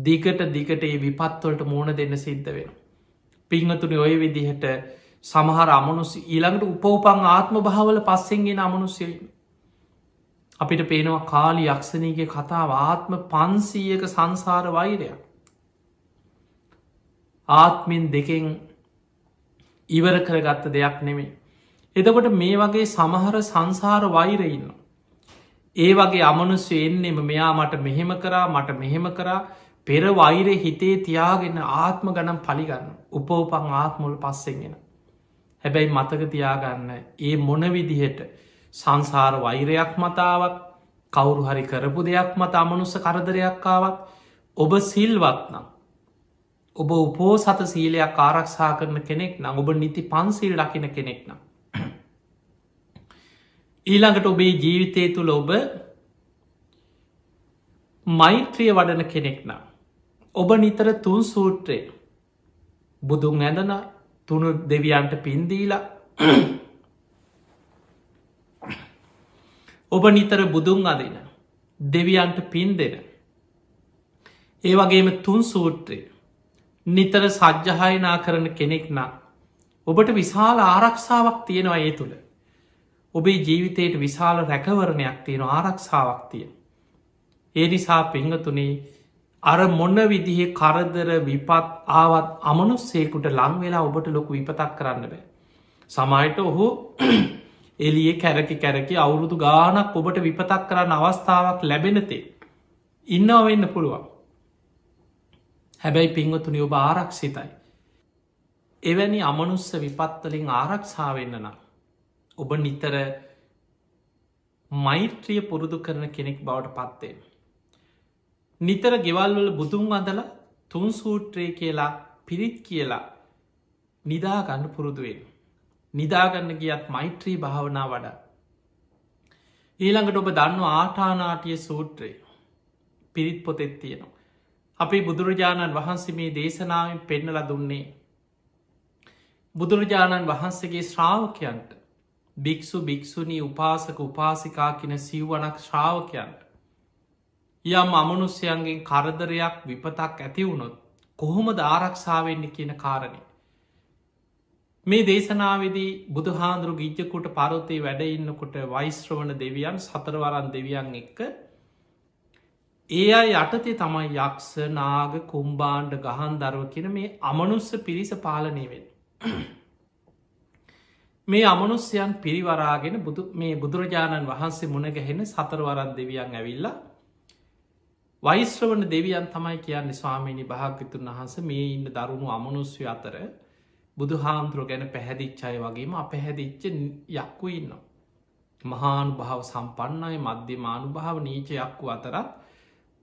දිගට ඒ විපත්වලට මෝන දෙන්න සිද්ධ වෙන. පිංහතුනි ඔය විදිහට සමහර අමනුස් ඊළඟට උපවපන් ආත්ම භාවල පස්සෙන්ගෙන අමනුස්්‍යයි. අපිට පේනවා කාලි යක්ෂණීගේ කතාව ආත්ම 500ක සංසාර වෛරයක්. ආත්මෙන් දෙකෙන් ඉවර කරගත්ත දෙයක් නෙමේ. එතකොට මේ වගේ සමහර සංසාර වෛරඉන්න. ඒ වගේ අමනුස්්‍ය එන්නෙම මෙයා මට මෙහෙම කරා මට මෙහෙම කරා පෙර වෛරය හිතේ තියාගෙන ආත්ම ගනම් පලිගන්න උපවපං ආත්මුල් පස්සෙන්ගෙන. හැබැයි මතක තියාගන්න ඒ මොන විදිහට සංසාර වෛරයක් මතාවත් කවුරු හරි කරපු දෙයක් මත අමනුස්ස කරදරයක්කාවත් ඔබ සිල්වත්නම් ඔබ උපෝ සත සීලයක් ආරක්ෂා කරන කෙනෙක් නම් ඔබ නිති පන්සිල් ලකින කෙනෙක් නම්. ඊළඟට ඔබේ ජීවිතය තුළ ඔබ මෛත්‍රිය වඩන කෙනෙක් නම්. ඔබ නිතර තුන් සූත්‍රය බුදුන් ඇඳන තුනු දෙවියන්ට පින්දීලා ඔබ නිතර බුදුන් අදින දෙවියන්ට පින් දෙන. ඒ වගේම තුන් සූත්‍රය නිතර සජ්්‍යහයනා කරන කෙනෙක් නම් ඔබට විශාල ආරක්ෂාවක් තියෙනවා ඒ තුළ. ඔබේ ජීවිතයට විශාල රැකවරණයක් තියෙන ආරක්ෂාවක් තියෙන. ඒ නිසා පිංහතුනේ අර මොන්න විදිහේ කරදර විපත් ආවත් අමනුස්සේකුට ලංවෙලා ඔබට ලොකු විපතක් කරන්න බෑ. සමයිට ඔහු එලිය කැරකි අවුරුදු ගානක් ඔබට විපතක් කරන්න අවස්ථාවක් ලැබෙනතේ. ඉන්නවෙන්න පුළුවන්. හැබැයි පිංවතුනි ඔබ ආරක්ෂිතයි. එවැනි අමනුස්ස විපත්වලින් ආරක්ෂාවෙන්න නම්. ඔබ නිතර මෛත්‍රිය පුරුදු කරන කෙනෙක් බවට පත්වේ. නිතර ගෙවල්වල බුදුන් අදල තුන් සූත්‍රය කියලා පිරිත් කියලා නිදාගන්න පුරුදුවෙන්. නිදාගන්න ගියත් මෛත්‍රී භාවනා වඩා. ඊළඟට ඔබ දන්න ආටානාටිය සූත්‍රය පිරිත් පොතෙත් තියෙනවා. අපේ බුදුරජාණන් වහන්සේ මේ දේශනාවෙන් පෙන්නල දුන්නේ. බුදුරජාණන් වහන්සේගේ ශ්‍රාවකයන්ට භික්‍ෂු භික්‍ෂුණී උපාසක උපාසිකා කියන සිව්වනක් ශ්‍රාවකයන්ට යම් අමනුස්්‍යයන්ගෙන් කරදරයක් විපතක් ඇති වුණොත් කොහොම ආරක්ෂාවෙන්න කියන කාරණය. මේ දේශනාවේදී බුදුහාන්දුරු ගිජ්ජකුට පරොතේ වැඩඉන්නකොට වෛශ්‍රවණ දෙවියන් සතරවරන් දෙවියන් එක්ක ඒ අය යටතේ තමයි යක්ෂ නාග කුම්බාණ්ඩ ගහන් දරුව කියන මේ අමනුස්ස පිරිස පාලනය වෙන්. මේ අමනුස්්‍යයන් පිරිවරාගෙන මේ බුදුරජාණන් වහන්සේ මුණගැහෙන සතරවරන් දෙවියන් ඇවිල්ලා වෛශ්‍රවණ දෙවියන් තමයි කියන්නේ ස්වාමීණි භාග්‍යතුන් වහන්ස මේ ඉන්න දරුණු අමනුස්්‍ය අතර බුදු හාමුදුරුව ගැන පැහැදිච්චාය වගේම අපැහැදිච්ච යක්කු ඉන්න. මහානු භාව සම්පන්නයි මධ්‍යමානු භාව නීච යක්කු අතරත්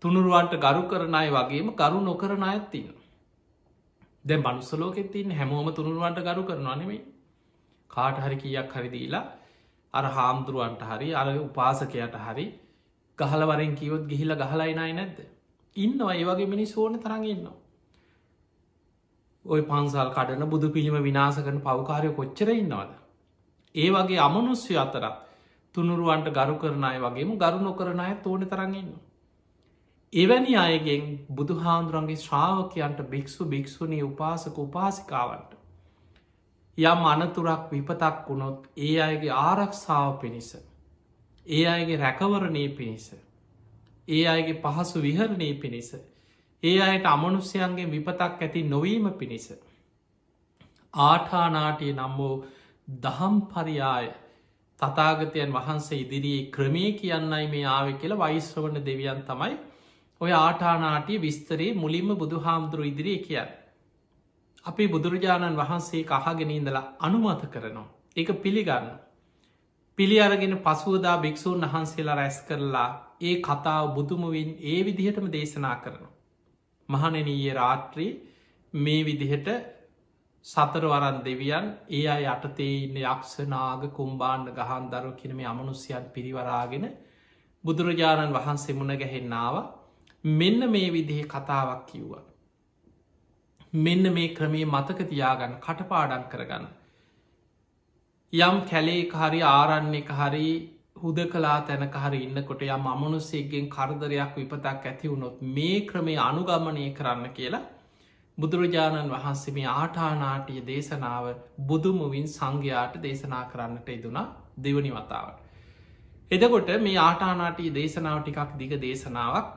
තුනුරුවන්ට ගරු කරනය වගේම ගරු නොකරන අයත්තින්න. දැ බනුසලෝකෙත් තින් හැමෝම තුනුරුවන්ට ගරු කරනවා නෙමේ කාට හරි කියක් හරිදීලා අර හාමුදුරුවන්ට හරි අර උපාසකයට හරි ගහලවරෙන් කිවොත් ගිහිල ගහලයිනයි නැද්ද. ඉන්නවා ඒවගේ මිනිස් ඕන තරඟ ඉන්නවා. ඔය පන්සල් කඩන බුදු පිළිම විනාස කරන පවකාරය කොච්චර ඉන්නවද. ඒ වගේ අමනුස්්‍ය අතරත් තුනුරුවන්ට ගරු කරනය වගේම ගරු නොකරන අය තෝන තරඟන්න. එවැනි අයගෙන් බුදු හාමුදුරන්ගේ ශ්‍රාවකයන්ට භික්‍ෂු භික්‍ෂුණී උපාසක උපාසිකාවන්ට යම් අනතුරක් විපතක් වුණොත් ඒ අයගේ ආරක්ෂාව පිණිස ඒ අයගේ රැකවරණය පිණිස ඒ අයගේ පහසු විහරණය පිණිස ඒ අයට අමනුස්්‍යයන්ගේ විපතක් ඇති නොවීම පිණිස ආටානාටිය නම් වූ දහම් පරියාය තතාගතයන් වහන්සේ ඉදිරියේ ක්‍රමය කියන්නයි මේ ආව කියලා වෛශ්‍රවණ දෙවියන් තමයි ඔය ආටානාටිය විස්තරේ මුලින්ම බුදු හාමුදුරු ඉදිරියේ කියන්න. අපි බුදුරජාණන් වහන්සේ අහගෙනීදලා අනුමත කරනවා. ඒක පිළිගන්න. පිළි අරගෙන පසුවදා භික්‍ෂූන් වහන්සේලා රැස් කරලා ඒ කතාව බුදුමුවින් ඒ විදිහටම දේශනා කරනවා. මහනනීය රාත්‍රී මේ විදිහට සතරවරන් දෙවියන් ඒ අය යටතේ ඉන්න යක්ෂනාග කුම්බාණ්ඩ ගහන් දරු කියන මේ අමනුස්්‍යයන් පිරිවරාගෙන බුදුරජාණන් වහන්සේ මුණ ගැහෙන්නාව මෙන්න මේ විදිහ කතාවක් කිව්වා. මෙන්න මේ ක්‍රමේ මතක තියාගන්න කටපාඩන් කරගන්න. යම් කැලේ හරි ආරන්නේ හරි හුද කලා තැනක හරි ඉන්නකොට යම් අමනුස්සේගෙන් කරදරයක් විපතක් ඇති වුණොත් මේ ක්‍රමේ අනුගමනය කරන්න කියලා බුදුරජාණන් වහන්සේ මේ ආටානාටිය දේශනාව බුදුමුවින් සංඝයාට දේශනා කරන්නට ඉදුණා දෙවනි වතාවට. එදකොට මේ ආටානාටිය දේශනාව ටිකක් දිග දේශනාවක්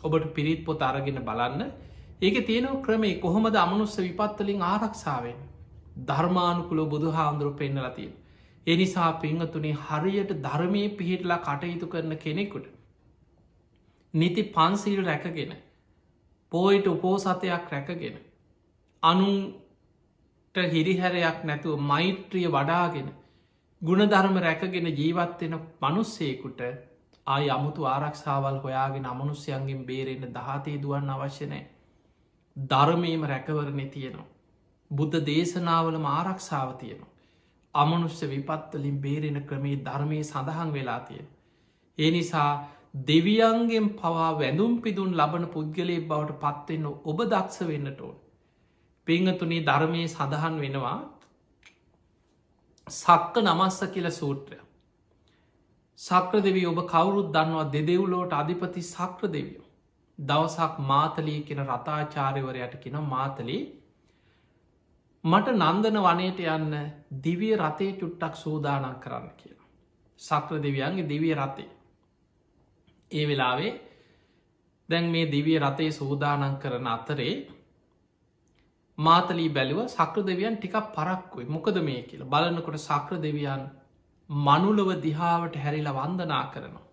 ඔබට පිරිත් පොත අරගෙන බලන්න. ඒක තියෙනව ක්‍රමේ කොහොමද අමනුස්ස විපත්වලින් ආරක්ෂාවෙන් ධර්මානුකුලෝ බුදු හාමුදුරු පෙන්නලතිය. එනිසා පිංහතුනේ හරියට ධර්මය පිහිටලා කටයුතු කරන කෙනෙකුට නිති පන්සීල් රැකගෙන පෝයිට උපෝසතයක් රැකගෙන අනුන්ට හිරිහැරයක් නැතුව මෛත්‍රිය වඩාගෙන ගුණධර්ම රැකගෙන ජීවත්වෙන මනුස්සේකුට ආය අමුතු ආරක්ෂාවල් හොයාගෙන අමනුස්්‍යයන්ගෙන් බේරෙන්න්න දහතේ දුවන්න අවශ්‍යනෑ. ධර්මයම රැකවරණය තියෙනවා. බුද්ධ දේශනාවලම ආරක්ෂාව තියෙනවා. අමනුෂ්‍ය විපත්වලින් බේරෙන ක්‍රමේ ධර්මය සඳහන් වෙලා තියෙන. ඒ නිසා දෙවියන්ගෙන් පවා වැඳුම් පිදුන් ලබන පුද්ගලයේ බවට පත්වෙන්න ඔබ දක්ෂ වෙන්නට ඕන්. පිංහතුනේ ධර්මය සඳහන් වෙනවා සක්ක නමස්ස කියල සූත්‍රය. සක්‍ර දෙවී ඔබ කවුරුත් දන්නවා දෙදෙව්ලෝට අධිපති සක්‍ර දෙවියෝ. දවසක් මාතලී කෙන රතාචාරයවරයට කෙන මාතලී මට නන්දන වනයට යන්න දිවිය රතේ චුට්ටක් සූදානන් කරන්න කියලා. සක්‍ර දෙවියන්ගේ දිවිය රතේ. ඒ වෙලාවේ දැන් මේ දිවිය රතේ සූදානන් කරන අතරේ මාතලී බැලුව සක්‍ර දෙවියන් ටිකක් පරක්කුයි. මොකද මේ කියලා බලන්නකොට සක්‍ර දෙවියන් මනුලව දිහාවට හැරිලා වන්දනා කරනවා.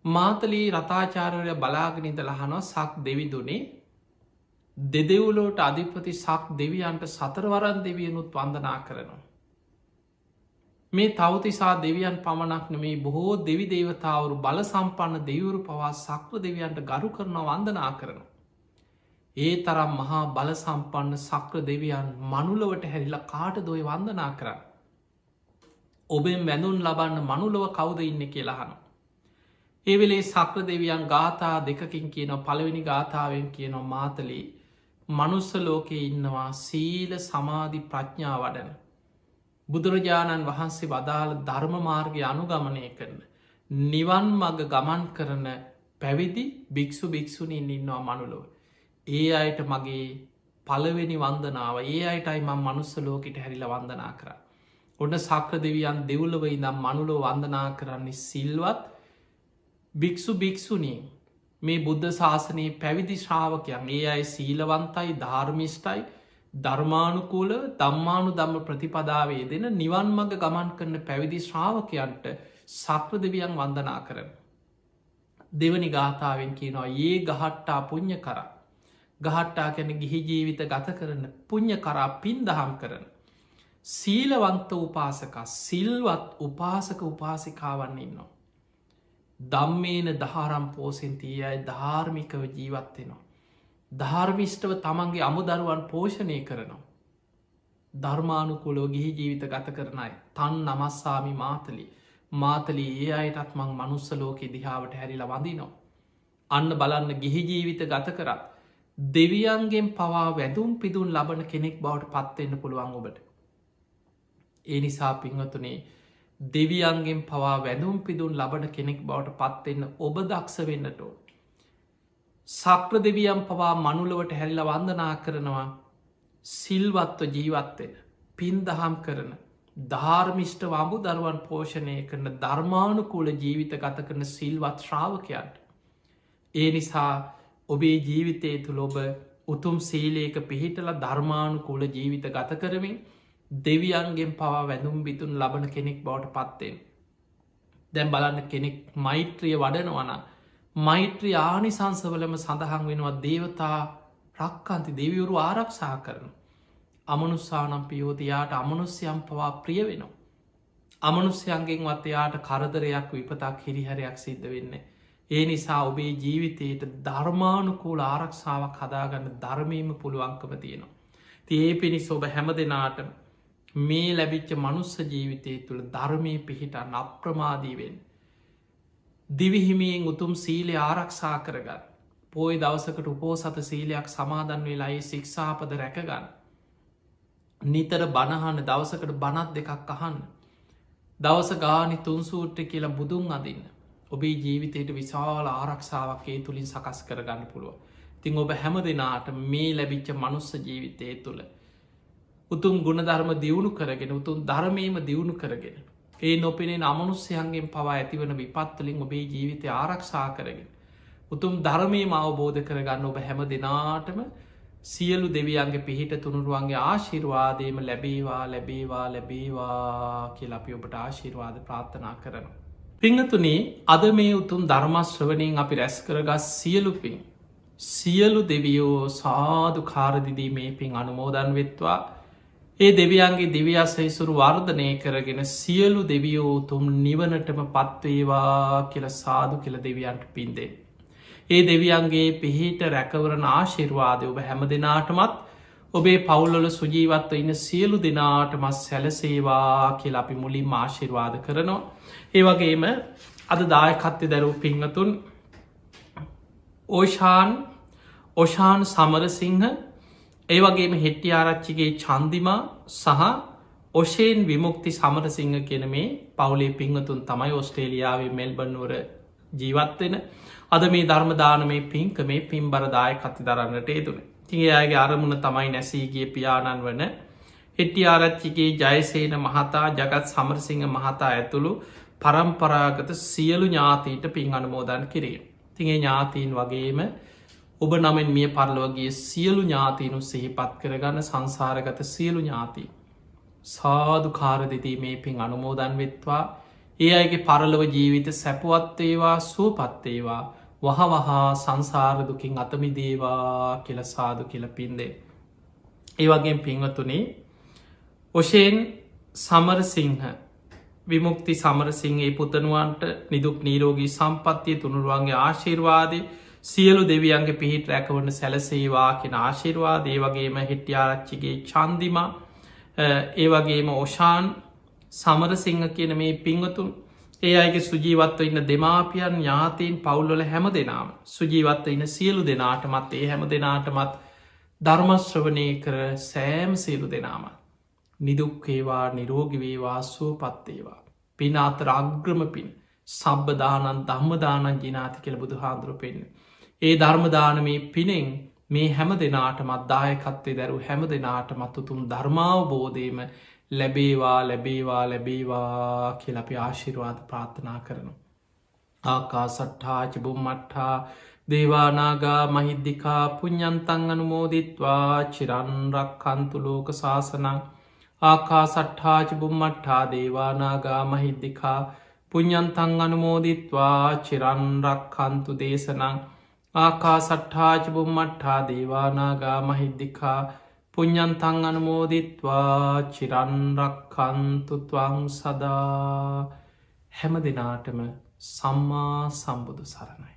මාතලී රතාචාරවය බලාගනිද ලහනො සක් දෙවිදුනේ දෙදෙවුලෝට අධිපති සක් දෙවියන්ට සතරවරන් දෙවියනුත් වන්දනා කරනවා. මේ තවතිසා දෙවියන් පමණක් නෙමේ බොහෝ දෙවි දේවතාවරු බල සම්පන්න දෙවරු පවා සක්‍ර දෙවියන්ට ගරු කරන වන්දනා කරනවා. ඒ තරම් මහා බල සම්පන්න සක්‍ර දෙවියන් මනුලවට හැරිලා කාට දොයි වන්දනා කරන්න. ඔබෙන් වැඳුන් ලබන්න මනුලව කවුද ඉන්න කියලාහන. ඒ වෙලේ සක්‍ර දෙවියන් ගාථා දෙකකින් කියන පළවෙනි ගාථාවෙන් කියනවා මාතලී මනුස්ස ලෝකයේ ඉන්නවා සීල සමාධි ප්‍රඥා වඩන. බුදුරජාණන් වහන්සේ වදාළ ධර්ම මාර්ගය අනුගමනය කරන. නිවන් මග ගමන් කරන පැවිදි භික්‍ෂු භික්‍ෂුණීන් ඉන්නවා මනුලොව. ඒ අයට මගේ පළවෙනි වන්දනාව ඒ අයටයි මං මනුස්ස ලෝකට හැරිල වන්දනා කර. ඔන්න සක්‍ර දෙවියන් දෙව්ලව ඉදම් මනුලෝ වන්දනා කරන්නේ සිල්වත් භික්‍ෂු භික්‍ෂුණී මේ බුද්ධ ශාසනයේ පැවිදි ශ්‍රාවකයන් ඒ අයි සීලවන්තයි ධර්මිෂ්ටයි ධර්මානුකූල දම්මානු දම්ම ප්‍රතිපදාවේ දෙන නිවන් මග ගමන් කරන පැවිදි ශ්‍රාවකයන්ට සක්‍ර දෙවියන් වන්දනා කරන. දෙවනි ගාථාවෙන් කියනවා ඒ ගහට්ටා පුං්ඥ කර. ගහට්ටා කැන ගිහි ජීවිත ගත කරන පුං්ඥ කරා පින් දහම් කරන. සීලවන්ත උපාසක සිල්වත් උපාසක උපාසිකාවන්න ඉන්නවා. දම්මේන දහාරම් පෝසෙන්තිය අයි ධාර්මිකව ජීවත්වෙනවා. ධර්මිෂ්ටව තමන්ගේ අමුදරුවන් පෝෂණය කරනවා. ධර්මානුකුලෝ ගිහි ජීවිත ගත කරනයි තන් නමස්සාමි මාතලී ඒ අයටත් මං මනුස්ස ලෝකෙ දිහාාවට හැරිලා වඳිනවා. අන්න බලන්න ගිහි ජීවිත ගත කරත් දෙවියන්ගෙන් පවා වැදුම් පිදුන් ලබන කෙනෙක් බවට පත්වෙන්න පුළුවන් ඔබට. ඒ නිසා පින්වතුනේ දෙවියන්ගෙන් පවා වැදුම් පිදුන් ලබන කෙනෙක් බවට පත්වෙන්න ඔබ දක්ෂ වෙන්නටෝ. සක්‍ර දෙවියන් පවා මනුලවට හැල්ල වන්දනා කරනවා සිල්වත්ව ජීවත්වෙන පින් දහම් කරන ධර්මිෂ්ට වම්බු දරුවන් පෝෂණය කරන ධර්මානුකූල ජීවිත ගත කරන සිල්වත් ශ්‍රාවකයන්ට. ඒ නිසා ඔබේ ජීවිතය තුළ ඔබ උතුම් සීලේක පිහිටල ධර්මානුකූල ජීවිත ගත කරමින් දෙවියන්ගෙන් පවා වැදුම් බිතුන් ලබන කෙනෙක් බවට පත්වෙන්. දැම් බලන්න කෙනෙක් මෛත්‍රිය වඩනවන මෛත්‍රී ආනිසංසවලම සඳහන් වෙනවා දේවතා රක්කන්ති දෙවිවරු ආරක්ෂා කරන. අමනුස්සානම් පියෝතියාට අමනුස්්‍යයම් පවා ප්‍රිය වෙනවා. අමනුස්්‍යයන්ගෙන් වත්තයාට කරදරයක් විපතක් හිරිහරයක් සිද්ධ වෙන්න. ඒ නිසා ඔබේ ජීවිතයට ධර්මානුකූල ආරක්ෂාවක් හදාගන්න ධර්මීම පුළුවන්කම තියෙනවා. තිඒ පිණිස් ඔබ හැම දෙනාට මේ ලැබිච්ච මනුස්ස ජීවිතය තුළ ධර්මය පිහිටන් අප්‍රමාදීවෙන්. දිවිහිමියෙන් උතුම් සීලය ආරක්ෂා කරගන්න. පෝය දවසකට උපෝසත සීලයක් සමාදන් වෙලායි ශික්ෂාපද රැකගන්න. නිතර බණහන්න දවසකට බණත් දෙකක් අහන්න. දවස ගානි තුන්සූට්‍ර කියලා බුදුන් අදින්න. ඔබේ ජීවිතයට විශාල ආරක්ෂාවක් ඒ තුළින් සකස් කරගන්න පුළුව. තිං ඔබ හැම දෙනාට මේ ලැබිච්ච මනුස්ස ජීවිතය තුළ උතුම් ගුණධර්ම දියුණු කරගෙන උතුම් ධර්මයම දියුණු කරගෙන ඒ නොපෙනෙන අමනුස්්‍යයන්ගෙන් පවා ඇතිවන විපත්වලින් ඔබේ ජීවිතය ආරක්ෂා කරගෙන උතුම් ධර්මයම අවබෝධ කරගන්න ඔබ හැම දෙනාටම සියලු දෙවියන්ගේ පිහිට තුනුරුවන්ගේ ආශිර්වාදයම ලැබේවා කිය අපි ඔබට ආශිර්වාද ප්‍රාර්ථනා කරනවා. පිංහතුනේ අද මේ උතුම් ධර්මශ්‍රවනයෙන් අපි රැස් කරගස් සියලුපින් සියලු දෙවියෝ සාධු කාරදිදී මේ පින් අනුමෝදන් වෙත්වා. ඒ දෙවියන්ගේ දිව්‍යසයිසුරු වර්ධනය කරගෙන සියලු දෙවියෝ උතුම් නිවනටම පත්වේවා කියල සාදු කියල දෙවියන්ට පින්දේ. ඒ දෙවියන්ගේ පිහිට රැකවරන ආශිර්වාදය ඔබ හැම දෙනාටමත් ඔබේ පවුල්ලොල සුජීවත්ව ඉන්න සියලු දෙනාටමත් සැලසේවා කියල අපි මුලින් ආශිර්වාද කරනවා. ඒ වගේම අද දායකත්්‍ය දැරූ පිංහතුන් ඕෂාන් සමරසිංහ ඒ වගේම හෙට්ටි ආරච්චිගේ චන්දිමා සහ ඔෂයෙන් විමුක්ති සමරසිංහ කියන මේ පවුලේ පිංහතුන් තමයි ඔස්ට්‍රේලියාවේ මෙල්බන්නුවර ජීවත්වෙන අද මේ ධර්මදානමේ පින්ක මේ පින්බරදාය කති දරන්නට ඒතුන. තිගේ අයගේ අරමුණ තමයි නැසීගේ පියාණන් වන හෙට්ටිය ආරච්චිගේ ජයසේන මහතා ජගත් සමරසිංහ මහතා ඇතුළු පරම්පරාගත සියලු ඥාතීට පින් අනුමෝදන් කිරීම. තිගේ ඥාතීන් වගේම ඔබ නමෙන් මිය පරලොවගේ සියලු ඥාතීනු සිහිපත් කරගන්න සංසාරගත සියලු ඥාතී. සාධු කාරදිදී මේ පින් අනුමෝදන් වෙත්වා ඒ අයගේ පරලොව ජීවිත සැපුවත්තේවා සුවපත්තේවා වහවහා සංසාරදුකින් අතමිදේවා කියල සාදු කියල පින්දේ. ඒ වගේ පින්වතුනේ ඔෂයෙන් සමරසිංහ විමුක්ති සමරසිංහයේ පුතනුවන්ට නිදුක් නීරෝගී සම්පත්තිය තුනුරුවන්ගේ ආශිර්වාදය සියලු දෙවියන්ගේ පිහිට රැකවන්න සැලසේවා කෙන ආශිර්වාද ඒ වගේම හෙට්ටියාරච්චිගේ චන්දිම ඒ වගේම ඔෂාන් සමරසිංහ කියන මේ පිංවතුන් ඒ අයගේ සුජීවත්ව ඉන්න දෙමාපියන් ඥාතීන් පවුල්වල හැම දෙනාම සුජීවත්ව ඉන්න සියලු දෙනාටමත් ඒ හැම දෙනාටමත් ධර්මශ්‍රවනය කර සෑම් සියලු දෙනාමත්. නිදුක්කේවා නිරෝගිවේවා සුවපත්තේවා. පින අතර අග්‍රම පින් සබ්බදානන් ධම්මදානන් ජිනාති කියල බුදු හාදුරපෙන්න්න. ඒ ධර්මදානමේ පිනෙන් මේ හැම දෙනාටමත් දායකත්වය දැරු හැම දෙනාටමත් උතුම් ධර්මාවබෝධයම ලැබේවා ලැබේවා ලැබේවා කියලපි ආශිර්වාද ප්‍රාර්ථනා කරනු. ආකා සට්හා චිබුම්මට්හා දේවානාගා මහිද්දිකා පුඤ්ඥන්තං අනුමෝදිත්වා චිරන්රක් කන්තුලෝක ශාසනං ආකා සට්හාච බුම්මට්හා දේවානාගා මහිද්දිකා පුඤ්ඥන්තං අනුමෝදිත්වා චිරන්රක් කන්තු දේශනං ආකා සට්හාච බුම්මට්හා දේවානාගා මහිද්දිකා පුඤ්ඥන්තං අනුමෝදිත්වා චිරන්රක් කන්තුත්වං සදා හැම දෙනාටම සම්මා සම්බුදු සරණයි.